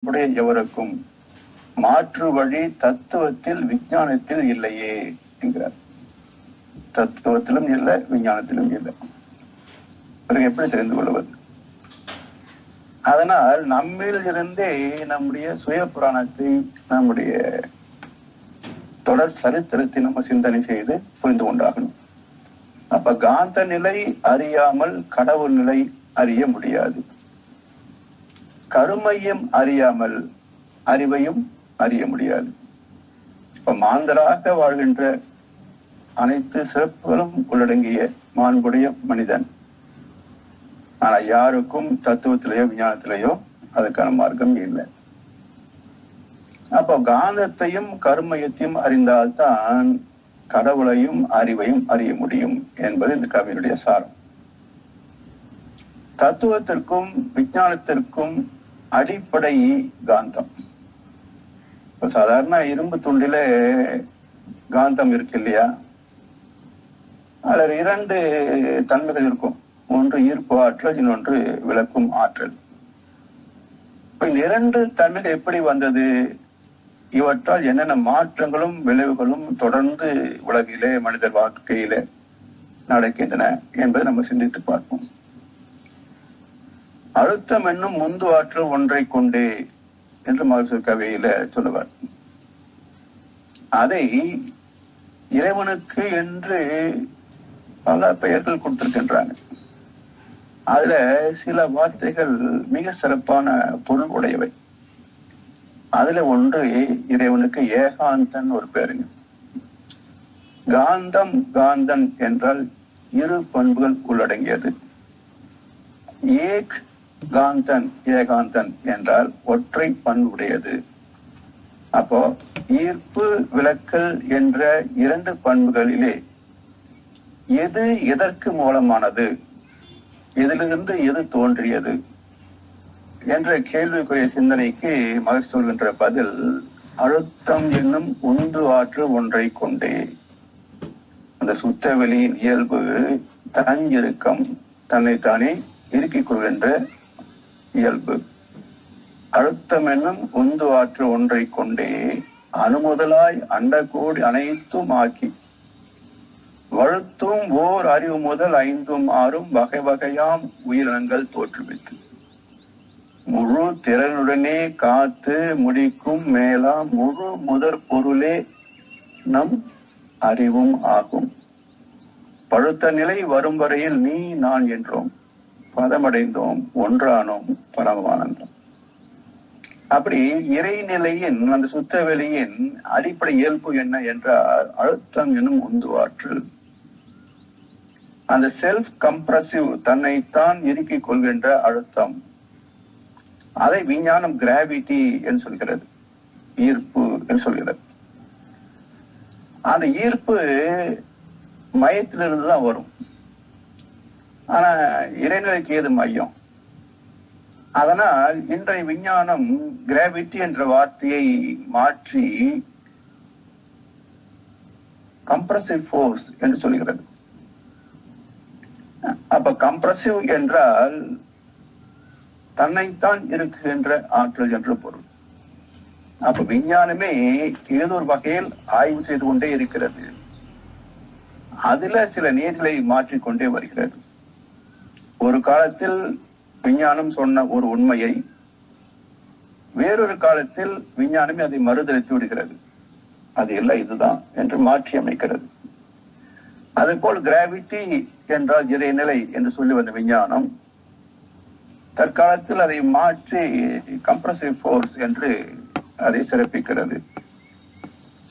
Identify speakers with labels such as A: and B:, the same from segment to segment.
A: உடைய எவருக்கும் மாற்று வழி தத்துவத்தில் விஞ்ஞானத்தில் இல்லையே என்கிறார். தத்துவத்திலும் இல்லை, விஞ்ஞானத்திலும் இல்லை. பிறகு எப்படி தெரிந்து கொள்வது? அதனால் நம்மில் இருந்தே நம்முடைய சுய புராணத்தை, நம்முடைய தொடர் சரித்திரத்தை நம்ம சிந்தனை செய்து புரிந்து கொண்டாகணும். அப்ப காந்த நிலை அறியாமல் கடவுள் நிலை அறிய முடியாது. கருமையும் அறியாமல் அறிவையும் அறிய முடியாது. இப்ப மாந்தராக வாழ்கின்ற அனைத்து சிறப்புகளும் உள்ளடங்கிய மாண்புடைய மனிதன். ஆனா யாருக்கும் தத்துவத்திலேயோ விஞ்ஞானத்திலேயோ அதுக்கான மார்க்கம் இல்லை. அப்போ காந்தத்தையும் கருமையத்தையும் அறிந்தால்தான் கடவுளையும் அறிவையும் அறிய முடியும் என்பது இந்த கவியினுடைய சாரம். தத்துவத்திற்கும் விஞ்ஞானத்திற்கும் அடிப்படை காந்தம். இப்ப சாதாரண இரும்பு துண்டில காந்தம் இருக்கு இல்லையா? அதில் 2 தன்மைகள் இருக்கும். ஒன்று ஈர்ப்பு ஆற்றல், இன்னொன்று விளக்கும் ஆற்றல். இப்ப இந்த 2 தன்மைகள் எப்படி வந்தது? இவற்றால் என்னென்ன மாற்றங்களும் விளைவுகளும் தொடர்ந்து உலகிலே மனிதர் வாழ்க்கையிலே நடக்கின்றன என்பதை நம்ம சிந்தித்து பார்ப்போம். அழுத்தம் என்னும் முந்து ஆற்றல் ஒன்றை கொண்டே என்று மகசூர் கவியில சொல்லுவார். அதை இறைவனுக்கு என்று பல பெயர்கள் கொடுத்திருக்கின்றாங்க. அதுல சில வார்த்தைகள் மிக சிறப்பான பொருள் உடையவை. அதுல ஒன்று இறைவனுக்கு ஏகாந்தன் ஒரு பேருங்க. காந்தம், காந்தன் என்றால் 2 பண்புகள் உள்ளடங்கியது. ஏக் காந்தன், ஏகாந்தன் என்றால் ஒற்றை பண்புடையது. அப்போ ஈர்ப்பு விளக்கல் என்ற 2 பண்புகளிலே எது எதற்கு மூலமானது, எதிலிருந்து எது தோன்றியது என்ற கேள்விக்குரிய சிந்தனைக்கு மகர் சொல்கின்ற பதில் அழுத்தம் என்னும் உந்து ஆற்று ஒன்றை கொண்டே. அந்த சுத்த வெளியின் இயல்பு தனியிருக்கம், தன்னைத்தானே இறுக்கிக் கொள்கின்ற இயல்பு. அழுத்தம் என்னும் உந்து ஆற்று ஒன்றை கொண்டே அணுமுதலாய் அண்டகோடி அனைத்தும் ஆக்கி வழுத்தும் ஓர் அறிவு முதல் 5 6 வகை வகையாம் உயிரினங்கள் தோற்றுவித்து முழு திறனுடனே காத்து முடிக்கும் மேலாம் முழு முதற் பொருளே நம் அறிவும் ஆகும். பழுத்த நிலை வரும் வரையில் நீ நான் என்றோம், பதமடைந்தோம், ஒன்றானோம், பரமானந்தம். அப்படி இறைநிலையின் அந்த சுத்த வெளியின் அடிப்படை இயல்பு என்ன என்றால் அழுத்தம் என்னும் உந்துவாற்றல். அந்த செல்ஃப் கம்ப்ரசிவ், தன்னைத்தான் இறுக்கிக் கொள்கின்ற அழுத்தம். அதை விஞ்ஞானம் கிராவிட்டி என்று சொல்கிறது, ஈர்ப்பு என்று சொல்கிறது. அந்த ஈர்ப்பு மையத்திலிருந்து தான் வரும். ஆனா இறைநிலைக்கு ஏது மையம்? அதனால் இன்றைய விஞ்ஞானம் கிராவிட்டி என்ற வார்த்தையை மாற்றி கம்ப்ரசிவ் ஃபோர்ஸ் என்று சொல்கிறது. அப்ப கம்ப்ரசிவ் என்றால் தன்னைத்தான் இருக்குகின்ற ஆற்றல் என்று பொருள். அப்ப விஞ்ஞானமே ஏதோ ஒரு வகையில் ஆய்வு செய்து கொண்டே இருக்கிறது. அதுல சில நீர்களை மாற்றிக்கொண்டே வருகிறது. ஒரு காலத்தில் விஞ்ஞானம் சொன்ன ஒரு உண்மையை வேறொரு காலத்தில் விஞ்ஞானமே அதை மறுதளித்து விடுகிறது. அது இல்லை, இதுதான் என்று மாற்றி அமைக்கிறது. அதுபோல் கிராவிட்டி என்றால் இறைநிலை என்று சொல்லி வந்த விஞ்ஞானம் தற்காலத்தில் அதை மாற்றி கம்ப்ரசிவ் ஃபோர்ஸ் என்று அதை சிறப்பிக்கிறது.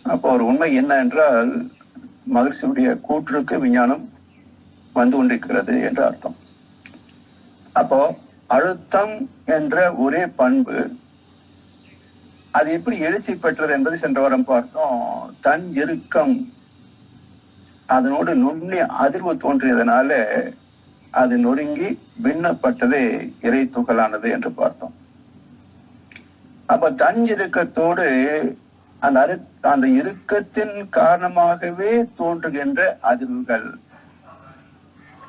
A: அப்போ ஒரு உண்மை என்ன என்றால் மகிழ்ச்சியுடைய கூற்றுக்கு விஞ்ஞானம் வந்து கொண்டிருக்கிறது என்று அர்த்தம். அப்போ அழுத்தம் என்ற ஒரே பண்பு அது எப்படி எழுச்சி பெற்றது என்பதை சென்ற வாரம் பார்த்தோம். தன் இறுக்கம், அதனோடு நுண்ணிய அதிர்வு தோன்றியதனால அது நொறுங்கி பின்னப்பட்டதே இறை துகளானது என்று பார்த்தோம். அப்ப தன் இறுக்கத்தோடு அந்த இறுக்கத்தின் காரணமாகவே தோன்றுகின்ற அதிர்வுகள்.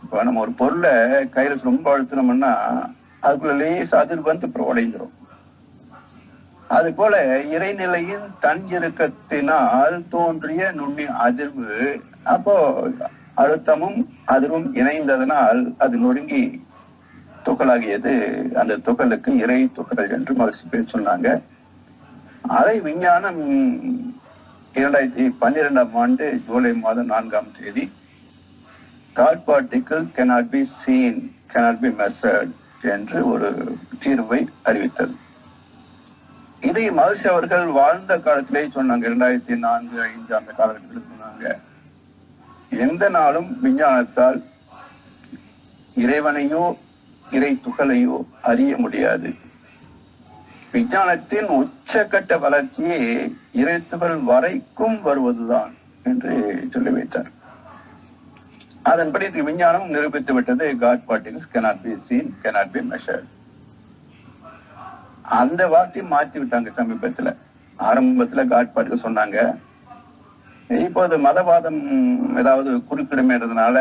A: இப்ப நம்ம ஒரு பொருளை கையில ரொம்ப அழுத்தினோம்னா அதுக்குள்ள லேசா அதிர்வு வந்து அப்புறம் உடைஞ்சிரும். அது போல இறைநிலையின் தன் இறுக்கத்தினால் தோன்றிய நுண்ணி அதிர்வு, அப்போ அழுத்தமும் அதிர்வும் இணைந்ததனால் அது நொறுங்கி துகளாகியது. அந்த துகளுக்கு இறை துகள் என்று மகிழ்ச்சி பேர் சொன்னாங்க. அதை விஞ்ஞானம் 2012 ஜூலை மாதம் 4ஆம் தேதி God particles cannot be seen, cannot be measured என்று ஒரு தீர்வை அறிவித்தது. இதை மகிழ்ச்சி அவர்கள் வாழ்ந்த காலத்திலே சொன்னாங்க. 2004-5 அந்த காலகட்டத்தில் சொன்னாங்க, எந்த நாளும் விஞ்ஞானத்தால் இறைவனையோ இறை துகளையோ அறிய முடியாது. விஞ்ஞானத்தின் உச்சக்கட்ட வளர்ச்சியே இறை துகள் வரைக்கும் வருவதுதான் என்று சொல்லி வைத்தார். அதன்படி விஞ்ஞானம் நிரூபித்து விட்டது. God particles cannot be seen, cannot be measured. அந்த வார்த்தையை மாற்றி விட்டாங்க சமீபத்துல. ஆரம்பத்துல God particles சொன்னாங்க. இப்போது மதவாதம் ஏதாவது குறுக்கிடமைன்றதுனால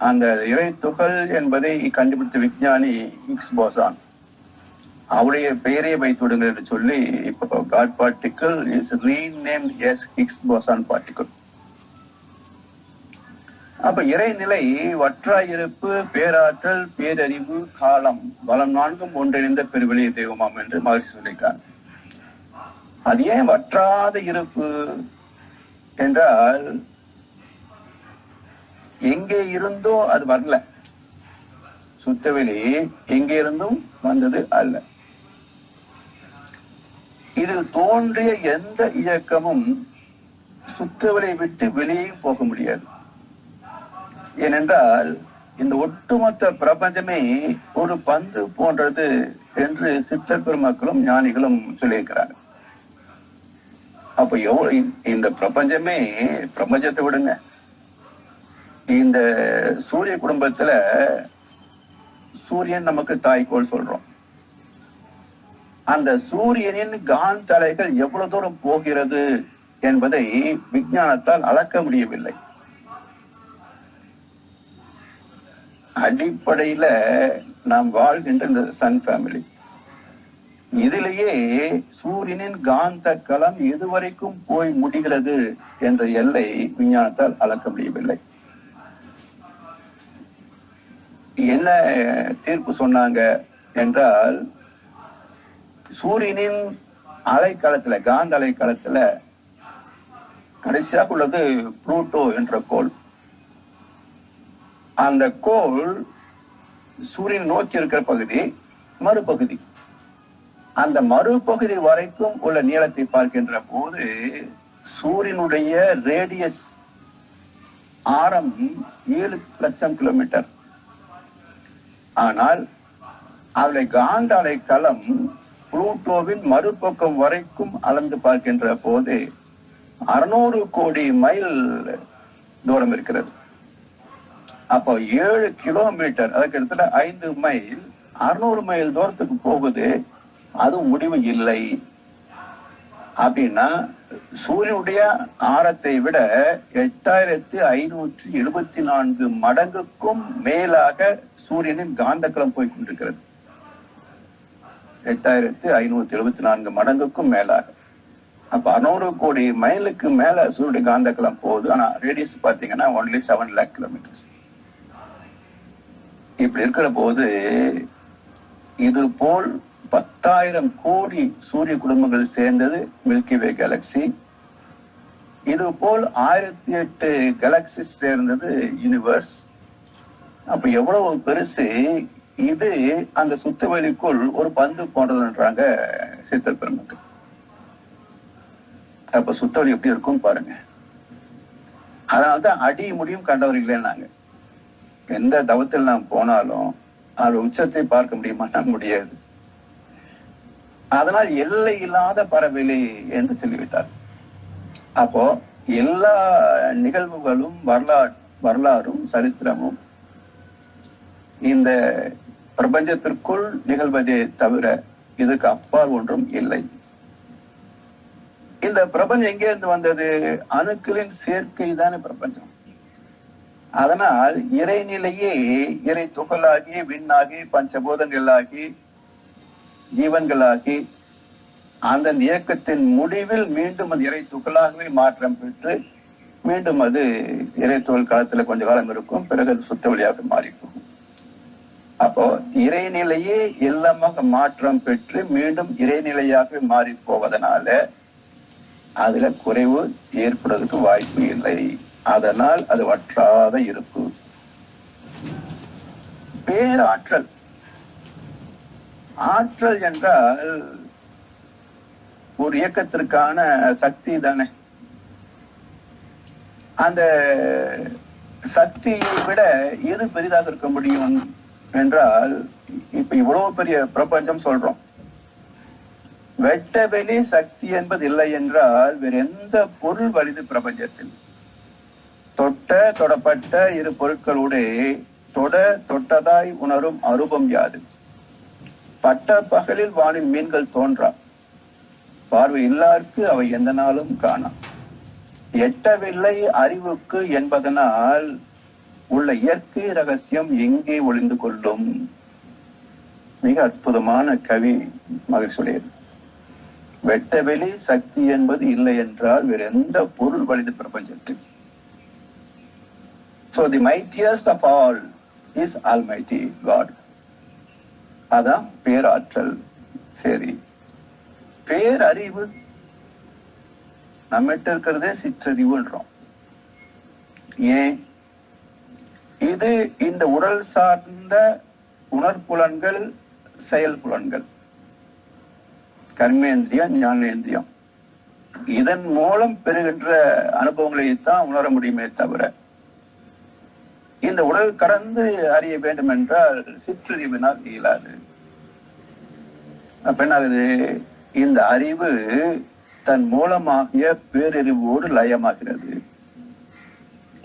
A: அந்த இறை துகள் என்பதை கண்டுபிடித்த விஞ்ஞானி ஹிக்ஸ் போசான், அவருடைய பெயரை வைத்து விடுங்கள் என்று சொல்லி இப்போ God particle is renamed as Higgs boson particle. அப்ப இறைநிலை வற்றாயிருப்பு, பேராற்றல், பேரறிவு, காலம், வளம் நான்கும் ஒன்றிணைந்த பெருவெளிய தெய்வமாம் என்று மகிழ்ச்சி சொல்லியிருக்காங்க. அது ஏன் வற்றாத இருப்பு என்றால், எங்கே இருந்தோ அது வரல. சுத்தவெளி எங்கே இருந்தும் வந்தது அல்ல. இதில் தோன்றிய எந்த இயக்கமும் சுத்தவெளியை விட்டு வெளியேயும் போக முடியாது. ஏனென்றால் இந்த ஒட்டுமொத்த பிரபஞ்சமே ஒரு பந்து போன்றது என்று சித்தர் பெருமக்களும் ஞானிகளும் சொல்லியிருக்கிறாங்க. அப்ப எவ்வளவு இந்த பிரபஞ்சமே, பிரபஞ்சத்தை விடுங்க, இந்த சூரிய குடும்பத்துல சூரியன் நமக்கு தாய்க்கோள் சொல்றோம். அந்த சூரியனின் காந்த அலைகள் எவ்வளவு தூரம் போகிறது என்பதை விஞ்ஞானத்தால் அளக்க முடியவில்லை. அடிப்படையில நாம் வாழ்கின்ற இந்த சன் ஃபேமிலி, இதிலேயே சூரியனின் காந்த களம் எதுவரைக்கும் போய் முடிகிறது என்ற எல்லை விஞ்ஞானத்தால் அளக்க முடியவில்லை. என்ன தீர்ப்பு சொன்னாங்க என்றால், சூரியனின் அலைக்களத்துல, காந்த அலைக்களத்துல கடைசியாக உள்ளது புளூட்டோ என்ற கோள். அந்த கோள் சூரியன் நோக்கி இருக்கிற பகுதி மறுபகுதி. அந்த மறுபகுதி வரைக்கும் உள்ள நீளத்தை பார்க்கின்ற போது சூரியனுடைய ரேடியஸ் ஆரம் 7 லட்சம் கிலோமீட்டர். ஆனால் அவளை காந்த அலை களம் புளூட்டோவின் மறுபக்கம் வரைக்கும் அளந்து பார்க்கின்ற போது 600 கோடி மைல் தூரம் இருக்கிறது. அப்போ 7 கிலோமீட்டர், அதுக்கு இடத்துல 5 மைல், 600 மைல் தூரத்துக்கு போகுது. அது முடிவு இல்லை. அப்படின்னா சூரியனுடைய ஆரத்தை விட 8574 மடங்குக்கும் மேலாக சூரியனின் காந்தக்களம் போய் கொண்டிருக்கிறது. 8574 மடங்குக்கும் மேலாக. அப்ப 600 கோடி மைலுக்கு மேல சூரிய காந்தக்களம் போகுது. ஆனா ரேடியஸ் பாத்தீங்கன்னா only 7 lakh kilometers. இப்படி இருக்கிற போது இது போல் 10,000 கோடி சூரிய குடும்பங்கள் சேர்ந்தது மில்கி வே கேலக்சி. இது போல் 1008 கேலக்சி சேர்ந்தது யூனிவர்ஸ். அப்ப எவ்வளவு பெருசு இது! அந்த சுத்தவெளிக்குள் ஒரு பந்து போன்றதுன்றாங்க சித்தர் பெருமக்கள். அப்ப சுத்தவெளி எப்படி இருக்கும் பாருங்க. அதனால்தான் அடி முடியும் கண்டவர்களே நாங்க. எந்த தவத்தில் நாம் போனாலும் அது உச்சத்தை பார்க்க முடியுமானா முடியாது. அதனால் எல்லை இல்லாத பரவெளி என்று சொல்லிவிட்டார். அப்போ எல்லா நிகழ்வுகளும் வரலாறும் சரித்திரமும் இந்த பிரபஞ்சத்திற்குள் நிகழ்வதே தவிர இதுக்கு அப்பால் ஒன்றும் இல்லை. இந்த பிரபஞ்சம் எங்கே இருந்து வந்தது? அணுக்களின் சேர்க்கை தானே பிரபஞ்சம். அதனால் இறைநிலையே இறை துகளாகி, விண்ணாகி, பஞ்சபூதங்களாகி, ஜீவன்களாகி அந்த இயக்கத்தின் முடிவில் மீண்டும் அது இறை துகளாகவே மாற்றம் பெற்று மீண்டும் அது இறை துகள் காலத்துல கொஞ்ச காலம் இருக்கும், பிறகு அது சுத்த வழியாக மாறிக்கும். அப்போ இறைநிலையே எல்லாமாக மாற்றம் பெற்று மீண்டும் இறைநிலையாக மாறி போவதனால அதுல குறைவு ஏற்படுவதற்கு வாய்ப்பு இல்லை. அதனால் அது வற்றாத இருப்பு. பேராற்றல், ஆற்றல் என்றால் ஒரு இயக்கத்திற்கான சக்தி தானே. அந்த சக்தியை விட எது பெரிதாக இருக்க முடியும் என்றால், இப்ப இவ்வளவு பெரிய பிரபஞ்சம் சொல்றோம், வெட்ட வெளி சக்தி என்பது இல்லை என்றால் வேற எந்த பொருள் வலிது பிரபஞ்சத்தில்? தொடப்பட்ட இரு பொருட்களோடு தொட்டதாய் உணரும் அரூபம் யாது? பட்ட பகலில் வானில் மீன்கள் தோன்றா, பார்வை இல்லாருக்கு அவை எந்த நாளும் காணா. எட்டவில்லை அறிவுக்கு என்பதனால் உள்ள இயற்கை ரகசியம் எங்கே ஒளிந்து கொள்ளும்? மிக அற்புதமான கவி மகிழ்ச்சியுடையது. வெட்டவெளி சக்தி என்பது இல்லை என்றால் வேற எந்த பொருள் வலிது பிரபஞ்சத்தில்? So the mightiest of all is Almighty God. அதான் பேராற்றல். சரி, பேரறிவு நம்மகிட்ட இருக்கிறதே சிற்றறிவுன்றோம். ஏன்? இது இந்த உடல் சார்ந்த உணர்புலன்கள், செயல் புலன்கள், கர்மேந்திரியம், ஞானேந்திரியம், இதன் மூலம் பெறுகின்ற அனுபவங்களை தான் உணர முடியுமே தவிர இந்த உடல் கடந்து அறிய வேண்டும் என்றால் சிற்றறிவினால் இயலாது. அப்ப என்ன ஆகுது? இந்த அறிவு தன் மூலமாகிய பேரறிவோடு லயமாகிறது.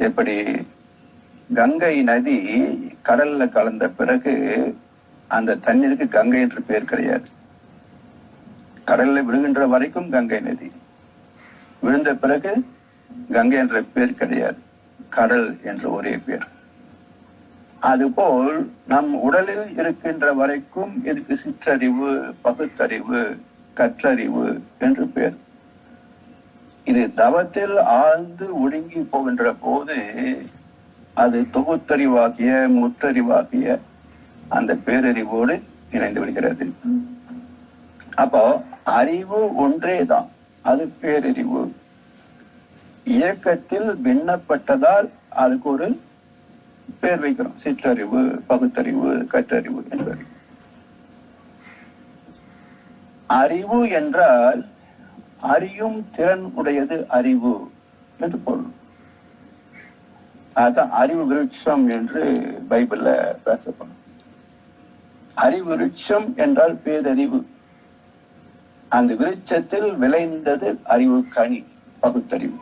A: எப்படி? கங்கை நதி கடல்ல கலந்த பிறகு அந்த தண்ணீருக்கு கங்கை என்று பேர் கிடையாது. கடல்ல விழுகின்ற வரைக்கும் கங்கை நதி, விழுந்த பிறகு கங்கை என்ற பேர் கிடையாது, கடல் என்ற ஒரே பேர். அதுபோல் நம் உடலில் இருக்கின்ற வரைக்கும் இதுக்கு சிற்றறிவு, பகுத்தறிவு, கற்றறிவு என்று பேர். இது தவத்தில் ஆழ்ந்து ஒடுங்கி போகின்ற போது அது தொகுத்தறிவாகிய முற்றறிவாகிய அந்த பேரறிவோடு இணைந்து விடுகிறது. அப்போ அறிவு ஒன்றேதான், அது பேரறிவு. இயக்கத்தில் பின்னப்பட்டதால் அதுக்கு ஒரு பேர் வைக்கிறோம், சிற்றறிவு, பகுத்தறிவு, கற்றறிவு என்பது. அறிவு என்றால் அறியும் திறன் உடையது அறிவு என்று பொருள். அதான் அறிவு விருட்சம் என்று பைபிள்ல பேசப்படும். அறிவு விருட்சம் என்றால் பேரறிவு. அந்த விருட்சத்தில் விளைந்தது அறிவு கனி, பகுத்தறிவு.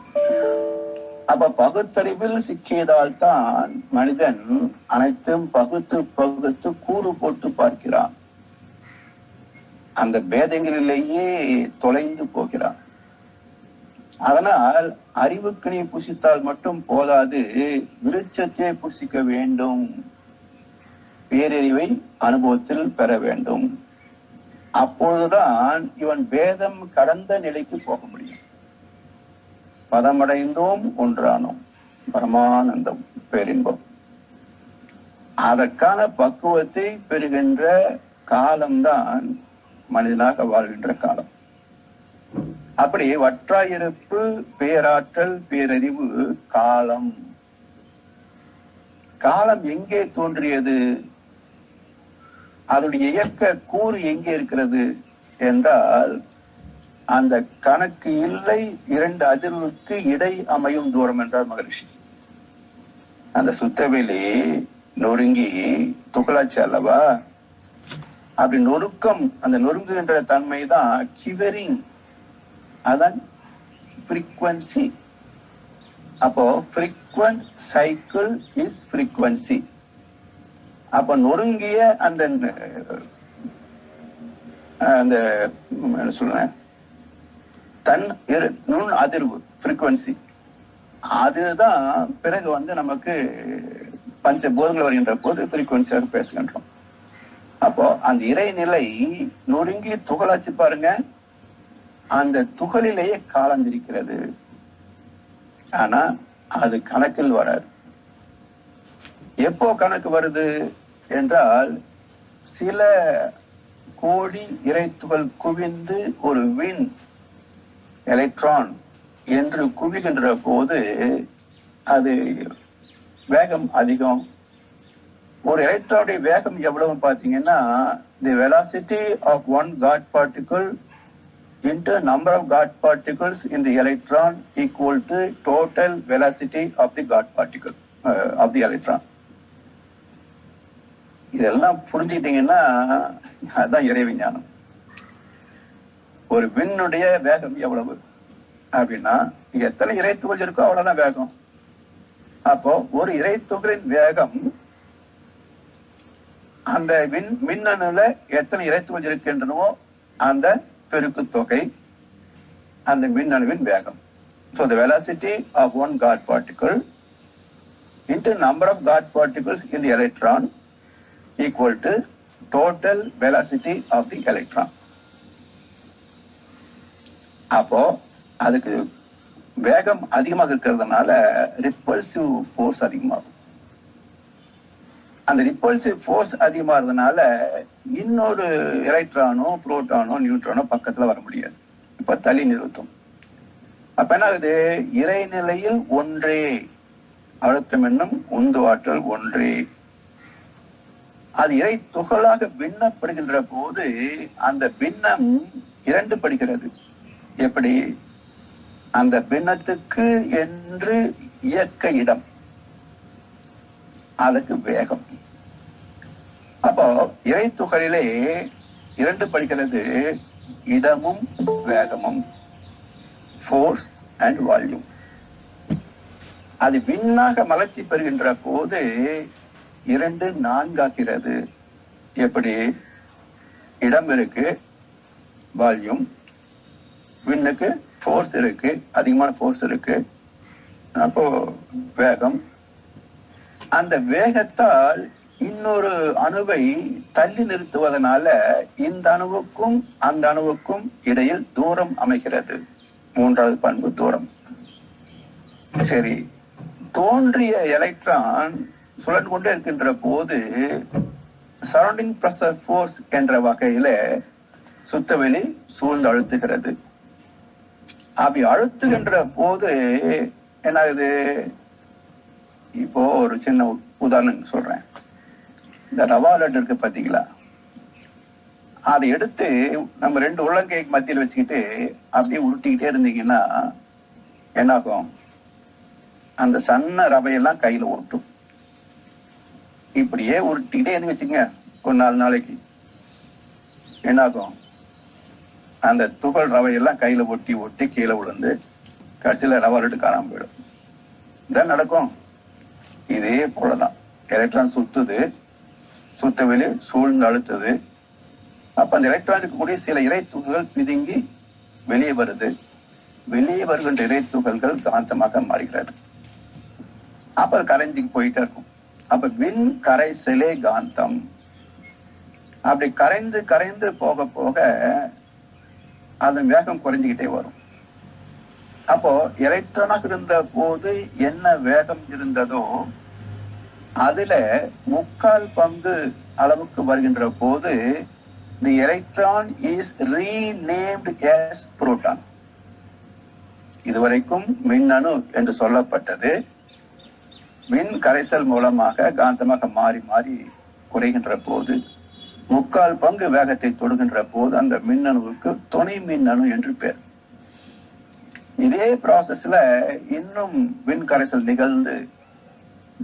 A: அப்ப பகுத்தறிவில் சிக்கியதால் தான் மனிதன் அனைத்தும் பகுத்து பகுத்து கூறு போட்டு பார்க்கிறான். அந்த பேதங்களிலேயே தொலைந்து போகிறான். அதனால் அறிவுக்கு நீ புசித்தால் மட்டும் போதாது, விருட்சத்தை புசிக்க வேண்டும், பேரறிவை அனுபவத்தில் பெற வேண்டும். அப்பொழுதுதான் இவன் பேதம் கடந்த நிலைக்கு போக முடியும். பதமடைந்தோம், ஒன்றானோம், பரமானந்தம், பேரின்பம். அதற்கான பக்குவத்தை பெறுகின்ற காலம்தான் மனிதனாக வாழ்கின்ற காலம். அப்படி வற்றாயிருப்பு, பேராற்றல், பேரறிவு, காலம். காலம் எங்கே தோன்றியது? அதனுடைய இயக்க கூறு எங்கே இருக்கிறது என்றால், அந்த கணக்கு இல்லை இரண்டு அதிர்வுக்கு இடை அமையும் தூரம் என்றார் மகரிஷி. அந்த சுத்தவெளி நொறுங்கி துகளாச்சு அல்லவா? அப்படி நொறுக்கம், அந்த நொறுங்குகின்ற தன்மை தான் கிவரிங், அதான் frequency. அப்போ frequent cycle is frequency. அப்ப நொறுங்கிய அந்த அந்த என்ன சொல்றேன், தன் நுண் அதிர்வு frequency, அதுதான் பிறகு நமக்கு பஞ்ச போதங்கள் வருகின்ற போது frequency-ஆக பேசுகின்றோம். அப்போ அந்த இறைநிலை நொறுங்கி துகளாச்சு பாருங்க, அந்த துகளிலேயே காலம் இருக்கிறது. ஆனா அது கணக்கில் வராது. எப்போ கணக்கு வருது என்றால், சில கோடி இறைத்துகள் குவிந்து ஒரு வின் எலக்ட்ரான் என்று குவிகின்ற போது அது வேகம் அதிகம். ஒரு எலக்ட்ரானுடைய வேகம் எவ்வளவு பாத்தீங்கன்னா, the velocity of one God particle into number of God particles in the electron equal to total velocity of the God particle of the electron. இதெல்லாம் புரிஞ்சுக்கிட்டீங்கன்னா அதுதான் இறை விஞ்ஞானம். ஒரு விண்ணுடைய வேகம் எவ்வளவு அப்படின்னா, எத்தனை இறைத்துகள் இருக்கோ அவ்வளவுதான் வேகம். அப்போ ஒரு இறைத்துகளின் வேகம் அந்த மின்னணுல எத்தனை இறைத்துகள் இருக்கின்றனவோ அந்த பெருக்கு தொகை அந்த மின்னணுவின் வேகம். So the velocity of one God particle into number of God particles in the electron equal to total velocity of the electron. அப்போ அதுக்கு வேகம் அதிகமாக இருக்கிறதுனால ரிப்பல்சிவ் ஃபோர்ஸ் அதிகமாகும். அந்த ரிப்பல்சிவ் ஃபோர்ஸ் அதிகமாகிறதுனால இன்னொரு எலக்ட்ரானோ புரோட்டானோ நியூட்ரானோ பக்கத்துல வர முடியாது. இப்ப தள்ளி நிறுத்தும். அப்ப என்ன ஆகுது? இறைநிலையில் ஒன்றே, அழுத்தம் என்னும் உந்து ஆற்றல் ஒன்றே. அது இறை துகளாக பின்னப்படுகின்ற போது அந்த பின்னம் இரண்டு படுகிறது. எப்படி? அந்த பின்னத்துக்கு என்று இயக்க இடம், அதுக்கு வேகம். அப்போ இறை துகளிலே இரண்டு படுகிறது, இடமும் வேகமும், ஃபோர்ஸ் அண்ட் வால்யூம். அது பின்னாக மலர்ச்சி பெறுகின்ற போது இரண்டு நான்காகிறது. எப்படி? இடம் இருக்கு, வால்யூம், விண்ணுக்கு ஃபோர்ஸ் இருக்கு, அதிகமான ஃபோர்ஸ் இருக்கு, அப்போ வேகம். அந்த வேகத்தால் இன்னொரு அணுவை தள்ளி நிறுத்துவதனால இந்த அணுவுக்கும் அந்த அணுவுக்கும் இடையில் தூரம் அமைகிறது. மூன்றாவது பண்பு தூரம். சரி, தோன்றிய எலக்ட்ரான் சுழன்று கொண்டே இருக்கின்ற போது சரௌண்டிங் பிரஷர் ஃபோர்ஸ் என்ற வகையில சுத்தவெளி சூழ்ந்து அழுத்துகிறது. அப்படி அழுத்துகின்ற போது என்ன ஆகுது? இப்போ ஒரு சின்ன உதாரணம் சொல்றேன். இந்த ரவா லட்டு இருக்கு பாத்தீங்களா? அதை எடுத்து நம்ம ரெண்டு உள்ளங்கைக்கு மத்தியில் வச்சுக்கிட்டு அப்படியே உருட்டிக்கிட்டே இருந்தீங்கன்னா என்ன ஆகும்? அந்த சன்ன ரவையெல்லாம் கையில உருட்டும். இப்படியே உருட்டிக்கிட்டே இருந்து வச்சுங்க ஒரு 4 நாளைக்கு என்ன ஆகும்? அந்த துகள் ரவையெல்லாம் கையில ஒட்டி ஒட்டி கீழே விழுந்து கடைசியில ரவா லட்டு காணாம போயிடும். இதான் நடக்கும். இதே போலதான் எலக்ட்ரான் சுத்துது, சுத்தவெளி சூழ்ந்து அழுத்துது. அப்ப அந்த எலக்ட்ரானுக்கு கூடிய சில இறை துகள்கள் பிதுங்கி வெளியே வருது. வெளியே வருகின்ற இறை துகள்கள் காந்தமாக மாறுகிறது. அப்ப அது கரைஞ்சி போயிட்டே இருக்கும். அப்ப விண் கரைசலே காந்தம். அப்படி கரைந்து கரைந்து போக போக அதன் வேகம் குறைஞ்சிக்கிட்டே வரும். அப்போ எலக்ட்ரானாக இருந்த போது என்ன வேகம் இருந்ததோ அதுல 3/4 பங்கு அளவுக்கு வருகின்ற போது the electron is renamed as proton. இதுவரைக்கும் மின்னணு என்று சொல்லப்பட்டது மின் கரைசல் மூலமாக காந்தமாக மாறி மாறி குறைகின்ற போது 3/4 பங்கு வேகத்தை தொடுகின்ற போது அந்த மின்னணுவுக்கு துணை மின்னணு என்று பேர். இதே ப்ராசஸ்ல இன்னும் மின் கரைசல் நிகழ்ந்து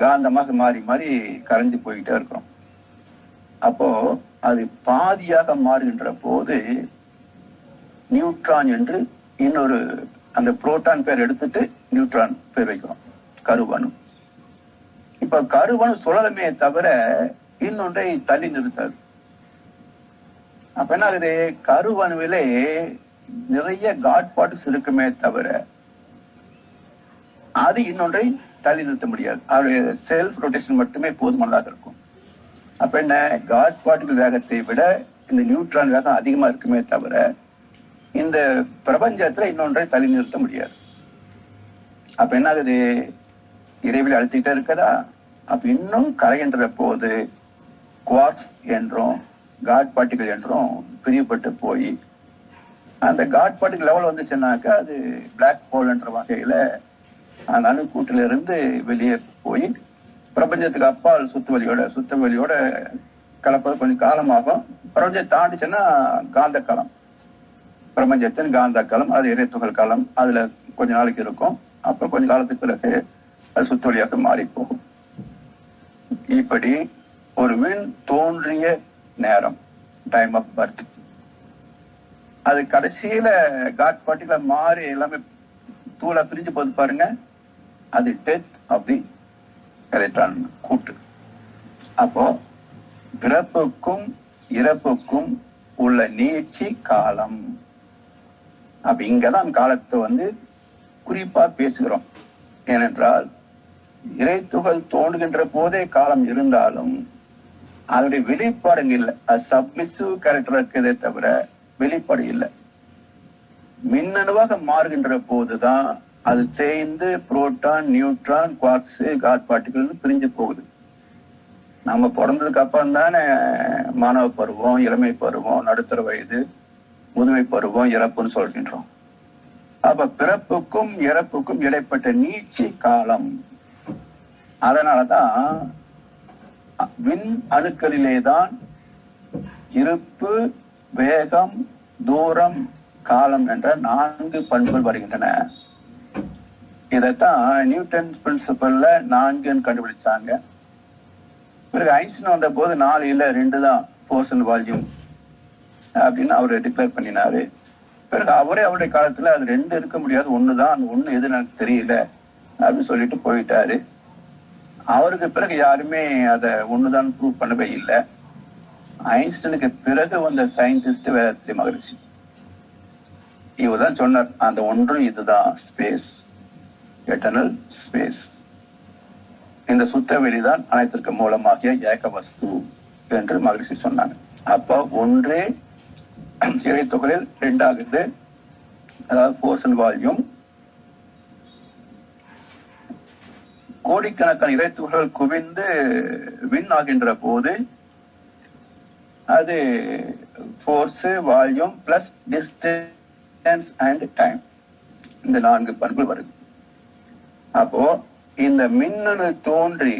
A: காந்தமாக மாறி மாறி கரைஞ்சு போயிட்டே இருக்கும். அப்போ அது பாதியாக மாறுகின்ற போது நியூட்ரான் என்று இன்னொரு அந்த புரோட்டான் பேர் எடுத்துட்டு நியூட்ரான் பேர் வைக்கிறோம், கருவணு. இப்ப கருவணு சுழலுமே தவிர இன்னொன்றை தள்ளி நிறுத்தாது. அப்ப என்ன ஆகுது? கருவணுவிலே நிறைய காட் பார்ட்டிகல்ஸ் இருக்குமே தவிர அது இன்னொன்றை தள்ளி நிறுத்த முடியாது. அவருடைய செல்ஃப் ரொட்டேஷன் மட்டுமே போதுமானதாக இருக்கும். அப்ப என்ன? காட் பார்ட்டிகல் வேகத்தை விட இந்த நியூட்ரான் வேகம் அதிகமா இருக்குமே தவிர இந்த பிரபஞ்சத்துல இன்னொன்றை தள்ளி நிறுத்த முடியாது. அப்ப என்ன ஆகுது? இறைவெளி அழுத்திட்டே இருக்கதா? அப்ப இன்னும் கரைகின்ற போது குவார்ட்ஸ் என்றும் காட் பார்ட்டிகள் என்றும் பிரிவுபட்டு போய் அந்த காட் பார்ட்டிகள் லெவல் வந்துச்சுன்னாக்கா அது பிளாக் ஹோல் என்ற வகையில அந்த அணுக்கூட்டில இருந்து வெளியே போய் பிரபஞ்சத்துக்கு அப்பால் சுத்த வழியோட கலப்பது கொஞ்சம் காலமாகும். பிரபஞ்சத்தை தாண்டிச்சுன்னா காந்த காலம், பிரபஞ்சத்தின் காந்த காலம், அது இறைத்துகள் காலம், அதுல கொஞ்ச நாளைக்கு இருக்கும். அப்புறம் கொஞ்ச காலத்துக்கு பிறகு அது சுத்த வழியாக மாறி போகும். இப்படி ஒரு விண் தோன்றிய நேரம், டைம் ஆஃப் பர்த், அது கடைசியில காட் பார்ட்டிகள மாறி எல்லாமே தூளா பிரிஞ்சு போது பாருங்க, அது டெத் ஆஃப் தி எலக்ட்ரான் கூட்டு. அப்போ பிறப்புக்கும் இறப்புக்கும் உள்ள நீட்சி காலம். அப்ப இங்கதான் காலத்தை குறிப்பா பேசுகிறோம். ஏனென்றால் இறைத்துகள் தோன்றுகின்ற போதே காலம் இருந்தாலும் அதனுடைய வெளிப்பாடுங்க இல்லை. அது சப்மிசிவ் கேரக்டர் இருக்கிறதே தவிர வெளிப்பாடு இல்லை. மின்னணுவாக மாறுகின்ற போதுதான் அது தேய்ந்து புரோட்டான், நியூட்ரான், குவார்ட்ஸ், காட் பார்ட்டிகள் பிரிஞ்சு போகுது. நம்ம பிறந்ததுக்கு அப்புறம் தானே மாணவ பருவம், இளமை பருவம், நடுத்தர வயது, முதுமை பருவம், இறப்புன்னு சொல்கின்றோம். அப்ப பிறப்புக்கும் இறப்புக்கும் இடைப்பட்ட நீட்சி காலம். அதனாலதான் விண் அணுக்களிலேதான் இருப்பு, வேகம், தூரம், காலம் என்ற 4 பண்புகள் வருகின்றன. இதைத்தான் நியூட்டன் பிரின்சிபல்ல 4 கண்டுபிடிச்சாங்க. பிறகு ஐன்ஸ்டீன் வந்த போது 4 இல்ல 2 தான் ஃபோர்ஸ் அண்ட் வால்யூம் அப்படின்னு அவரு டிக்ளேர் பண்ணினாரு. பிறகு அவருடைய காலத்துல அது 2 இருக்க முடியாது, 1 தான், அந்த 1 எது எனக்கு தெரியல அப்படின்னு சொல்லிட்டு போயிட்டாரு. அவருக்கு பிறகு யாருமே அதை 1 தான் ப்ரூவ் பண்ணவே இல்லை. ஐன்ஸ்டனுக்கு பிறகு வந்த சயின்டிஸ்ட் வேதாத்ரி மகரிஷி, இவர் தான் சொன்னார், அந்த 1 இதுதான் ஸ்பேஸ், எட்டர்னல் ஸ்பேஸ். இந்த சுத்த வெளிதான் அனைத்திற்கு மூலமாகிய ஏக வஸ்து என்று மகரிஷி சொன்னாங்க. அப்ப ஒன்றே இறைத்துகளில் 2 ஆகுது, அதாவது ஃபோர்ஸ் அண்ட் வால்யூம். கோடிக்கணக்கான இறைத்துகள் குவிந்து வின் ஆகின்ற போது அது force, volume plus distance and time, இந்த 4 பண்புகள் வருது. அப்போ இந்த மின்னணு தோன்றி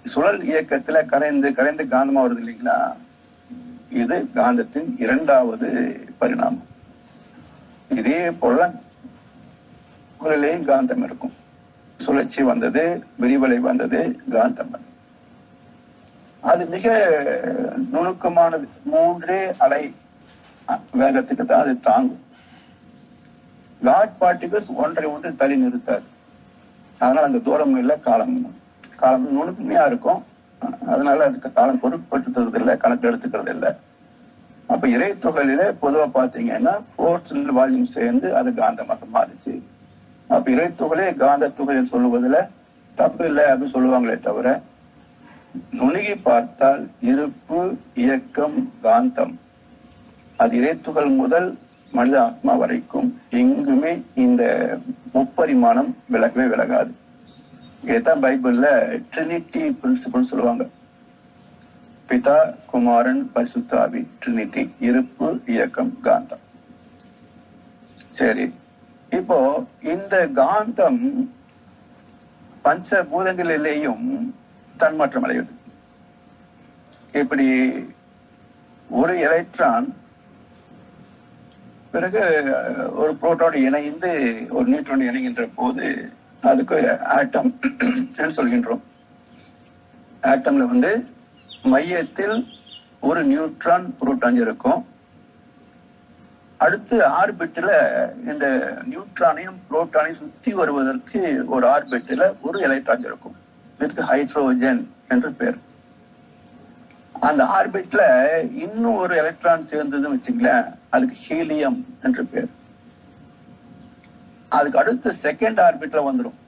A: சுழல் இயக்கத்துல கரைந்து காந்தமா வருது இல்லைங்களா, இது காந்தத்தின் 2வது பரிணாமம். இதே போல குழலையும் காந்தம் இருக்கும். சுழற்சி வந்தது, விரிவலை வந்தது, காந்தம் வந்தது. அது மிக நுணுக்கமானது. 3 அலை வேகத்துக்கு தான் அது தாங்கும். காட் பார்ட்டிகல்ஸ் ஒன்றை தள்ளி நிறுத்தாது. அதனால அந்த தூரம் இல்லை, காலம் நுணுக்கமையா இருக்கும். அதனால அதுக்கு காலம் பொருட்படுத்துறது இல்லை, கணக்கு எடுத்துக்கிறது இல்லை. அப்ப இறைத்துகளில பொதுவா பாத்தீங்கன்னா ஃபோர்ஸ் வால்யூம் சேர்ந்து அது காந்தமாக மாறிச்சு. அப்ப இறைத்துகளே காந்த துகள் சொல்லுவதுல தப்பு இல்லை அப்படின்னு சொல்லுவாங்களே தவிர, நுணுகி பார்த்தால் இருப்பு, இயக்கம், காந்தம், அது இறைத்துகள் முதல் மனித ஆத்மா வரைக்கும் எங்குமே இந்த முப்பரிமாணம் விலகவே விலகாது. இதுதான் பைபிள்ல ட்ரினிட்டி பிரின்சிபல் சொல்லுவாங்க. பிதா, குமாரன், பரிசுத்த ஆவி, ட்ரினிட்டி, இருப்பு, இயக்கம், காந்தம். சரி, இப்போ இந்த காந்தம் பஞ்சபூதங்களிலேயும் தன்மாற்றம் அடைவது. இப்படி ஒரு எலக்ட்ரான் பிறகு ஒரு புரோட்டான் இணைந்து ஒரு நியூட்ரான் இணைகின்ற போது அதுக்கு ஆட்டம் சொல்கின்றோம். ஆட்டம்ல மையத்தில் ஒரு நியூட்ரான், புரோட்டான் இருக்கும். அடுத்து ஆர்பிட்ல இந்த நியூட்ரானையும் புரோட்டானையும் சுத்தி வருவதற்கு ஒரு ஆர்பிட்ல ஒரு எலக்ட்ரான் இருக்கும். இதற்கு ஹைட்ரோஜன் என்று பேர். அந்த ஆர்பிட்ல இன்னும் ஒரு எலக்ட்ரான் சேர்ந்ததுன்னு வச்சுங்களேன், அதுக்கு ஹீலியம் என்று பேர். அதுக்கு அடுத்து செகண்ட் ஆர்பிட்ல வந்துடும்.